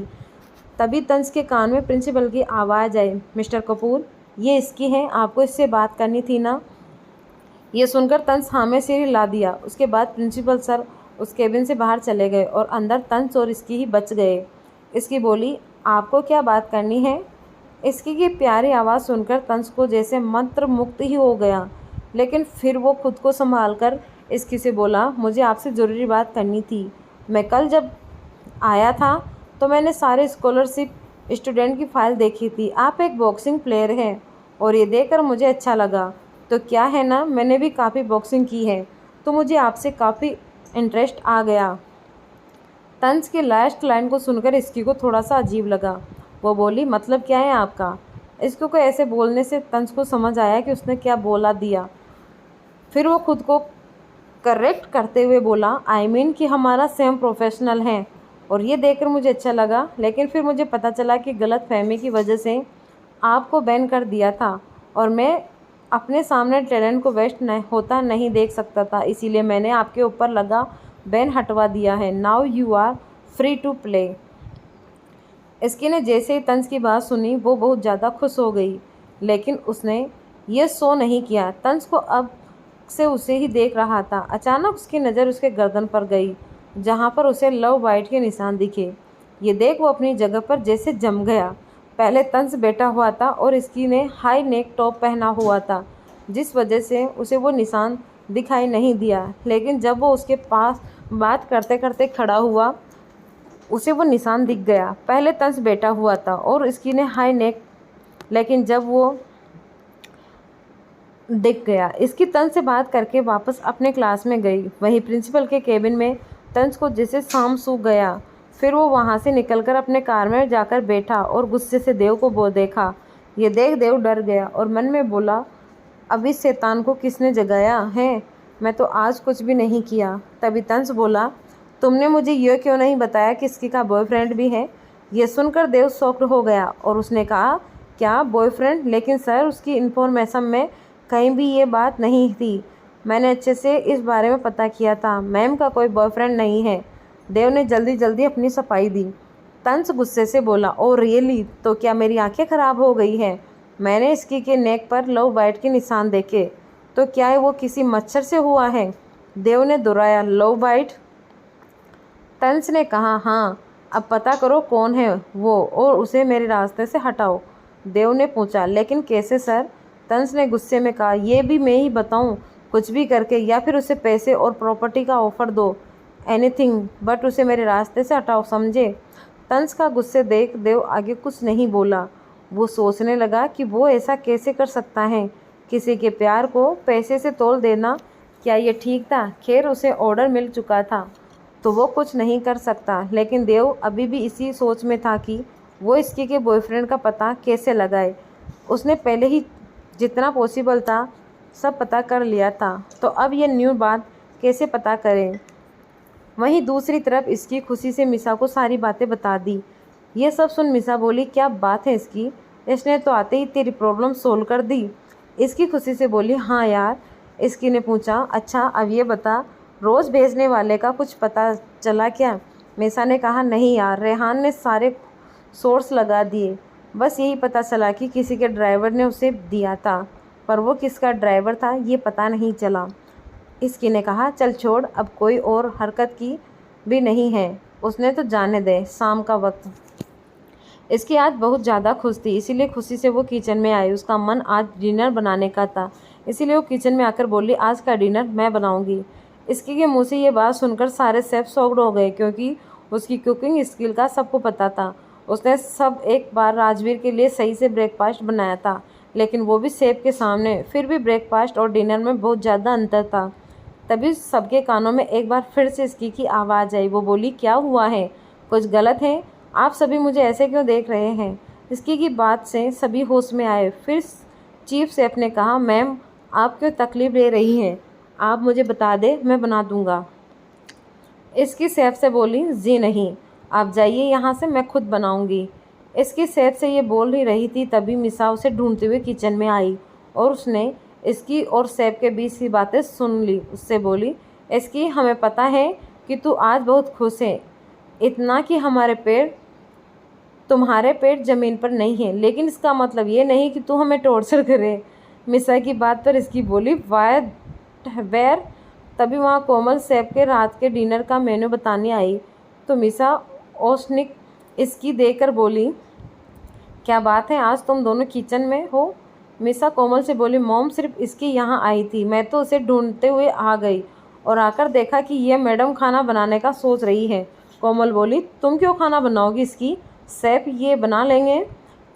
तभी तंस के कान में प्रिंसिपल की आवाज़ आई, मिस्टर कपूर, ये इसकी है, आपको इससे बात करनी थी ना। ये सुनकर तंस हाँ में सिर हिला दिया। उसके बाद प्रिंसिपल सर उस केबिन से बाहर चले गए और अंदर तंस और इसकी ही बच गए। इसकी बोली, आपको क्या बात करनी है। इसकी की प्यारी आवाज़ सुनकर तंस को जैसे मंत्र मुक्त ही हो गया, लेकिन फिर वो खुद को संभाल कर इसकी से बोला, मुझे आपसे ज़रूरी बात करनी थी। मैं कल जब आया था तो मैंने सारे स्कॉलरशिप स्टूडेंट की फ़ाइल देखी थी। आप एक बॉक्सिंग प्लेयर हैं और ये देखकर मुझे अच्छा लगा। तो क्या है ना, मैंने भी काफ़ी बॉक्सिंग की है, तो मुझे आपसे काफ़ी इंटरेस्ट आ गया। तंस के लास्ट लाइन को सुनकर इसकी को थोड़ा सा अजीब लगा। वो बोली, मतलब क्या है आपका। इसको को ऐसे बोलने से तंस को समझ आया कि उसने क्या बोला दिया। फिर वो खुद को करेक्ट करते हुए बोला, आई मीन कि हमारा सेम प्रोफेशनल है और ये देखकर मुझे अच्छा लगा, लेकिन फिर मुझे पता चला कि गलत फहमी की वजह से आपको बैन कर दिया था और मैं अपने सामने टैलेंट को वेस्ट होता नहीं देख सकता था, इसीलिए मैंने आपके ऊपर लगा बैन हटवा दिया है। Now you are free to play. इसकी ने जैसे ही तंस की बात सुनी वो बहुत ज़्यादा खुश हो गई, लेकिन उसने ये शो नहीं किया। तंस को अब से उसे ही देख रहा था। अचानक उसकी नज़र उसके गर्दन पर गई, जहाँ पर उसे लव बाइट के निशान दिखे। ये देख वो अपनी जगह पर जैसे जम गया। पहले तंस बैठा हुआ था और इसकी ने हाई नेक टॉप पहना हुआ था, जिस वजह से उसे वो निशान दिखाई नहीं दिया, लेकिन जब वो उसके पास बात करते करते खड़ा हुआ उसे वो निशान दिख गया। पहले तंस बैठा हुआ था और इसकी ने हाई नेक, लेकिन जब वो दिख गया। इसकी तंस से बात करके वापस अपने क्लास में गई। वहीं प्रिंसिपल के केबिन में तंस को जैसे शाम सूख गया। फिर वो वहाँ से निकलकर अपने कार में जाकर बैठा और गुस्से से देव को देखा। ये देख देव डर गया और मन में बोला, अब इस शैतान को किसने जगाया है, मैं तो आज कुछ भी नहीं किया। तभी तंस बोला, तुमने मुझे यह क्यों नहीं बताया कि इसकी का बॉयफ्रेंड भी है। ये सुनकर देव शॉक्ड हो गया और उसने कहा, क्या बॉयफ्रेंड, लेकिन सर उसकी इन्फॉर्मेशन में कहीं भी ये बात नहीं थी। मैंने अच्छे से इस बारे में पता किया था, मैम का कोई बॉयफ्रेंड नहीं है। देव ने जल्दी जल्दी अपनी सफाई दी। तंस गुस्से से बोला, ओ रियली, तो क्या मेरी आंखें ख़राब हो गई हैं। मैंने इसकी के नेक पर लव बाइट के निशान देखे, तो क्या वो किसी मच्छर से हुआ है। देव ने दोहराया, लव बाइट। तंस ने कहा, हाँ, अब पता करो कौन है वो और उसे मेरे रास्ते से हटाओ। देव ने पूछा, लेकिन कैसे सर। तंस ने गुस्से में कहा, ये भी मैं ही बताऊं, कुछ भी करके, या फिर उसे पैसे और प्रॉपर्टी का ऑफ़र दो, एनीथिंग, बट उसे मेरे रास्ते से हटाओ, समझे। तंस का गुस्से देख देव आगे कुछ नहीं बोला। वो सोचने लगा कि वो ऐसा कैसे कर सकता है, किसी के प्यार को पैसे से तोल देना, क्या ये ठीक था। खैर उसे ऑर्डर मिल चुका था तो वो कुछ नहीं कर सकता, लेकिन देव अभी भी इसी सोच में था कि वो इसकी के बॉयफ्रेंड का पता कैसे लगाए। उसने पहले ही जितना पॉसिबल था सब पता कर लिया था, तो अब ये न्यू बात कैसे पता करें। वहीं दूसरी तरफ इसकी खुशी से मिसा को सारी बातें बता दी। ये सब सुन मिसा बोली, क्या बात है इसकी, इसने तो आते ही तेरी प्रॉब्लम सोल्व कर दी। इसकी खुशी से बोली, हाँ यार। इसकी ने पूछा, अच्छा अब ये बता, रोज़ भेजने वाले का कुछ पता चला क्या। मिसा ने कहा, नहीं यार, रेहान ने सारे सोर्स लगा दिए, बस यही पता चला कि किसी के ड्राइवर ने उसे दिया था, पर वो किसका ड्राइवर था ये पता नहीं चला। इसकी ने कहा, चल छोड़, अब कोई और हरकत की भी नहीं है, उसने तो जाने दे, शाम का वक्त। इसकी आज बहुत ज़्यादा खुश थी, इसीलिए खुशी से वो किचन में आई। उसका मन आज डिनर बनाने का था, इसीलिए वो किचन में आकर बोली, आज का डिनर मैं बनाऊंगी। इसकी के मुँह से ये बात सुनकर सारे शेफ शॉक्ड हो गए, क्योंकि उसकी कुकिंग स्किल का सबको पता था। उसने सब एक बार राजवीर के लिए सही से ब्रेकफास्ट बनाया था, लेकिन वो भी शेफ के सामने। फिर भी ब्रेकफास्ट और डिनर में बहुत ज़्यादा अंतर था। तभी सबके कानों में एक बार फिर से इसकी की आवाज़ आई। वो बोली, क्या हुआ है, कुछ गलत है, आप सभी मुझे ऐसे क्यों देख रहे हैं। इसकी की बात से सभी होश में आए। फिर चीफ शेफ ने कहा, मैम आप क्यों तकलीफ़ ले रही हैं, आप मुझे बता दें, मैं बना दूंगा। इसकी शेफ से बोली, जी नहीं, आप जाइए यहाँ से, मैं खुद बनाऊंगी। इसकी शेफ से ये बोल ही रही थी, तभी मिसा उसे ढूंढते हुए किचन में आई और उसने इसकी और शेफ के बीच की बातें सुन ली। उससे बोली, इसकी हमें पता है कि तू आज बहुत खुश है, इतना कि हमारे पेड़ तुम्हारे पेट ज़मीन पर नहीं है, लेकिन इसका मतलब ये नहीं कि तू हमें टॉर्चर करे। मिसा की बात पर इसकी बोली वेर। तभी वहाँ कोमल सैफ के रात के डिनर का मेन्यू बताने आई तो मिसा ओसनिक इसकी देकर बोली, क्या बात है, आज तुम दोनों किचन में हो। मिसा कोमल से बोली, मॉम सिर्फ इसकी यहाँ आई थी, मैं तो उसे ढूंढते हुए आ गई और आकर देखा कि यह मैडम खाना बनाने का सोच रही है। कोमल बोली, तुम क्यों खाना बनाओगी इसकी, सैफ ये बना लेंगे।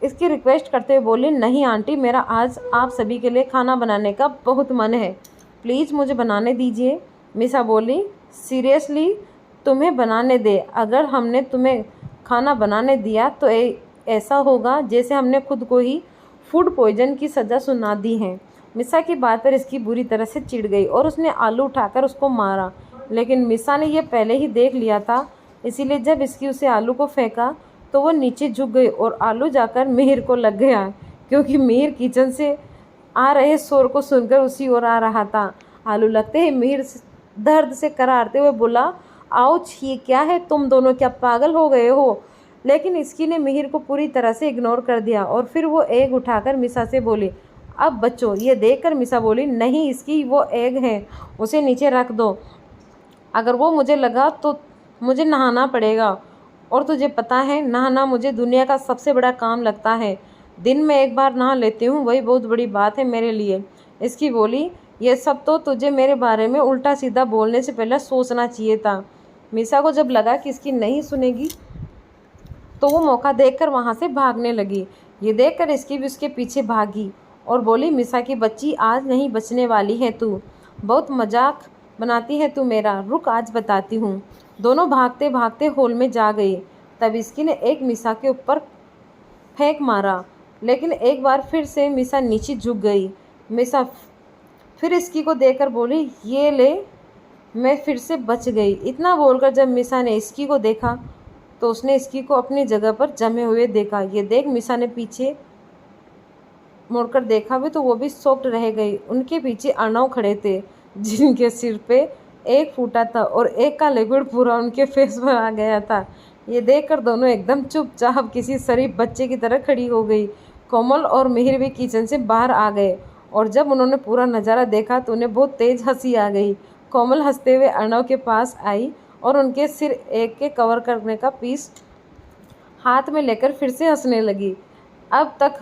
इसकी रिक्वेस्ट करते हुए बोली, नहीं आंटी, मेरा आज आप सभी के लिए खाना बनाने का बहुत मन है, प्लीज़ मुझे बनाने दीजिए। मिसा बोली, सीरियसली तुम्हें बनाने दे, अगर हमने तुम्हें खाना बनाने दिया तो ऐसा होगा जैसे हमने खुद को ही फूड पॉइजन की सज़ा सुना दी है। मिसा की बात पर इसकी बुरी तरह से चिढ़ गई और उसने आलू उठाकर उसको मारा, लेकिन मिसा ने यह पहले ही देख लिया था, इसीलिए जब इसकी उसे आलू को फेंका तो वो नीचे झुक गई और आलू जाकर मिहिर को लग गया, क्योंकि मिहिर किचन से आ रहे शोर को सुनकर उसी ओर आ रहा था। आलू लगते ही मिहिर दर्द से करारते हुए बोला, आउच, ये क्या है, तुम दोनों क्या पागल हो गए हो। लेकिन इसकी ने मिहिर को पूरी तरह से इग्नोर कर दिया और फिर वो एग उठाकर मिसा से बोली, अब बच्चों। ये देखकर मिसा बोली, नहीं, इसकी वो एग है, उसे नीचे रख दो, अगर वो मुझे लगा तो मुझे नहाना पड़ेगा, और तुझे पता है नहाना मुझे दुनिया का सबसे बड़ा काम लगता है, दिन में एक बार नहा लेती हूँ, वही बहुत बड़ी बात है मेरे लिए। इसकी बोली, ये सब तो तुझे मेरे बारे में उल्टा सीधा बोलने से पहले सोचना चाहिए था। मिसा को जब लगा कि इसकी नहीं सुनेगी तो वो मौका देखकर वहाँ से भागने लगी। ये देखकर इसकी भी उसके पीछे भागी और बोली, मिसा की बच्ची, आज नहीं बचने वाली है तू, बहुत मजाक बनाती है तू मेरा, रुक आज बताती हूँ। दोनों भागते भागते हॉल में जा गई। तब इसकी ने एक मिसा के ऊपर फेंक मारा, लेकिन एक बार फिर से मिसा नीचे झुक गई। मिसा फिर इसकी को देखकर बोली, ये ले, मैं फिर से बच गई। इतना बोलकर जब मिसा ने इसकी को देखा तो उसने इसकी को अपनी जगह पर जमे हुए देखा। ये देख मिसा ने पीछे मुड़कर देखा भी तो वो भी शॉक्ड रह गई। उनके पीछे अर्णव खड़े थे, जिनके सिर पे एक फूटा था और एक का लिक्विड पूरा उनके फेस पर आ गया था। ये देखकर दोनों एकदम चुपचाप किसी शरीफ बच्चे की तरह खड़ी हो गई। कोमल और मिहिर भी किचन से बाहर आ गए और जब उन्होंने पूरा नज़ारा देखा तो उन्हें बहुत तेज़ हंसी आ गई। कोमल हंसते हुए अर्णव के पास आई और उनके सिर एक के कवर करने का पीस हाथ में लेकर फिर से हंसने लगी। अब तक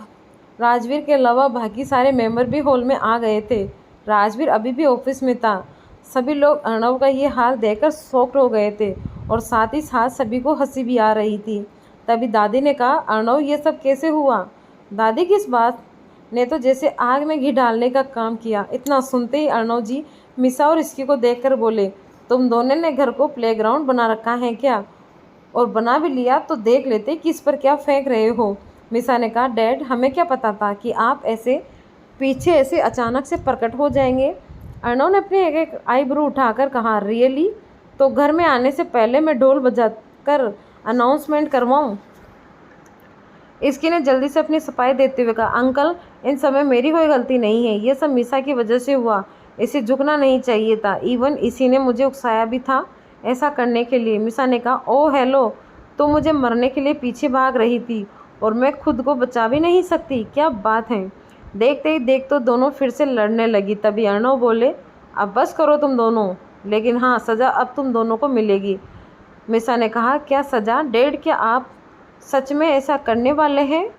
राजवीर के अलावा बाकी सारे मेंबर भी हॉल में आ गए थे। राजवीर अभी भी ऑफिस में था। सभी लोग अर्णव का ये हाल देखकर शॉक्ड हो गए थे और साथ ही साथ सभी को हंसी भी आ रही थी। तभी दादी ने कहा, अर्णव, ये सब कैसे हुआ। दादी किस बात ने तो जैसे आग में घी डालने का काम किया। इतना सुनते ही अर्णव जी मिसा और इसकी को देखकर बोले, तुम दोनों ने घर को प्लेग्राउंड बना रखा है क्या, और बना भी लिया तो देख लेते किस पर क्या फेंक रहे हो। मिसा ने कहा, डैड, हमें क्या पता था कि आप ऐसे पीछे ऐसे अचानक से प्रकट हो जाएंगे। अर्णव ने अपनी एक एक आईब्रो उठाकर कहा, रियली, तो घर में आने से पहले मैं ढोल बजाकर अनाउंसमेंट करवाऊं। इसकी ने जल्दी से अपनी सफाई देते हुए कहा, अंकल, इन सब में मेरी कोई गलती नहीं है, ये सब मिसा की वजह से हुआ, इसे झुकना नहीं चाहिए था, इवन इसी ने मुझे उकसाया भी था ऐसा करने के लिए। मिसा ने कहा, ओह हेलो, तो मुझे मरने के लिए पीछे भाग रही थी और मैं खुद को बचा भी नहीं सकती, क्या बात है। देखते ही देख तो दोनों फिर से लड़ने लगी। तभी अर्णव बोले, अब बस करो तुम दोनों, लेकिन हाँ, सज़ा अब तुम दोनों को मिलेगी। मिसा ने कहा, क्या सज़ा डैड, क्या आप सच में ऐसा करने वाले हैं।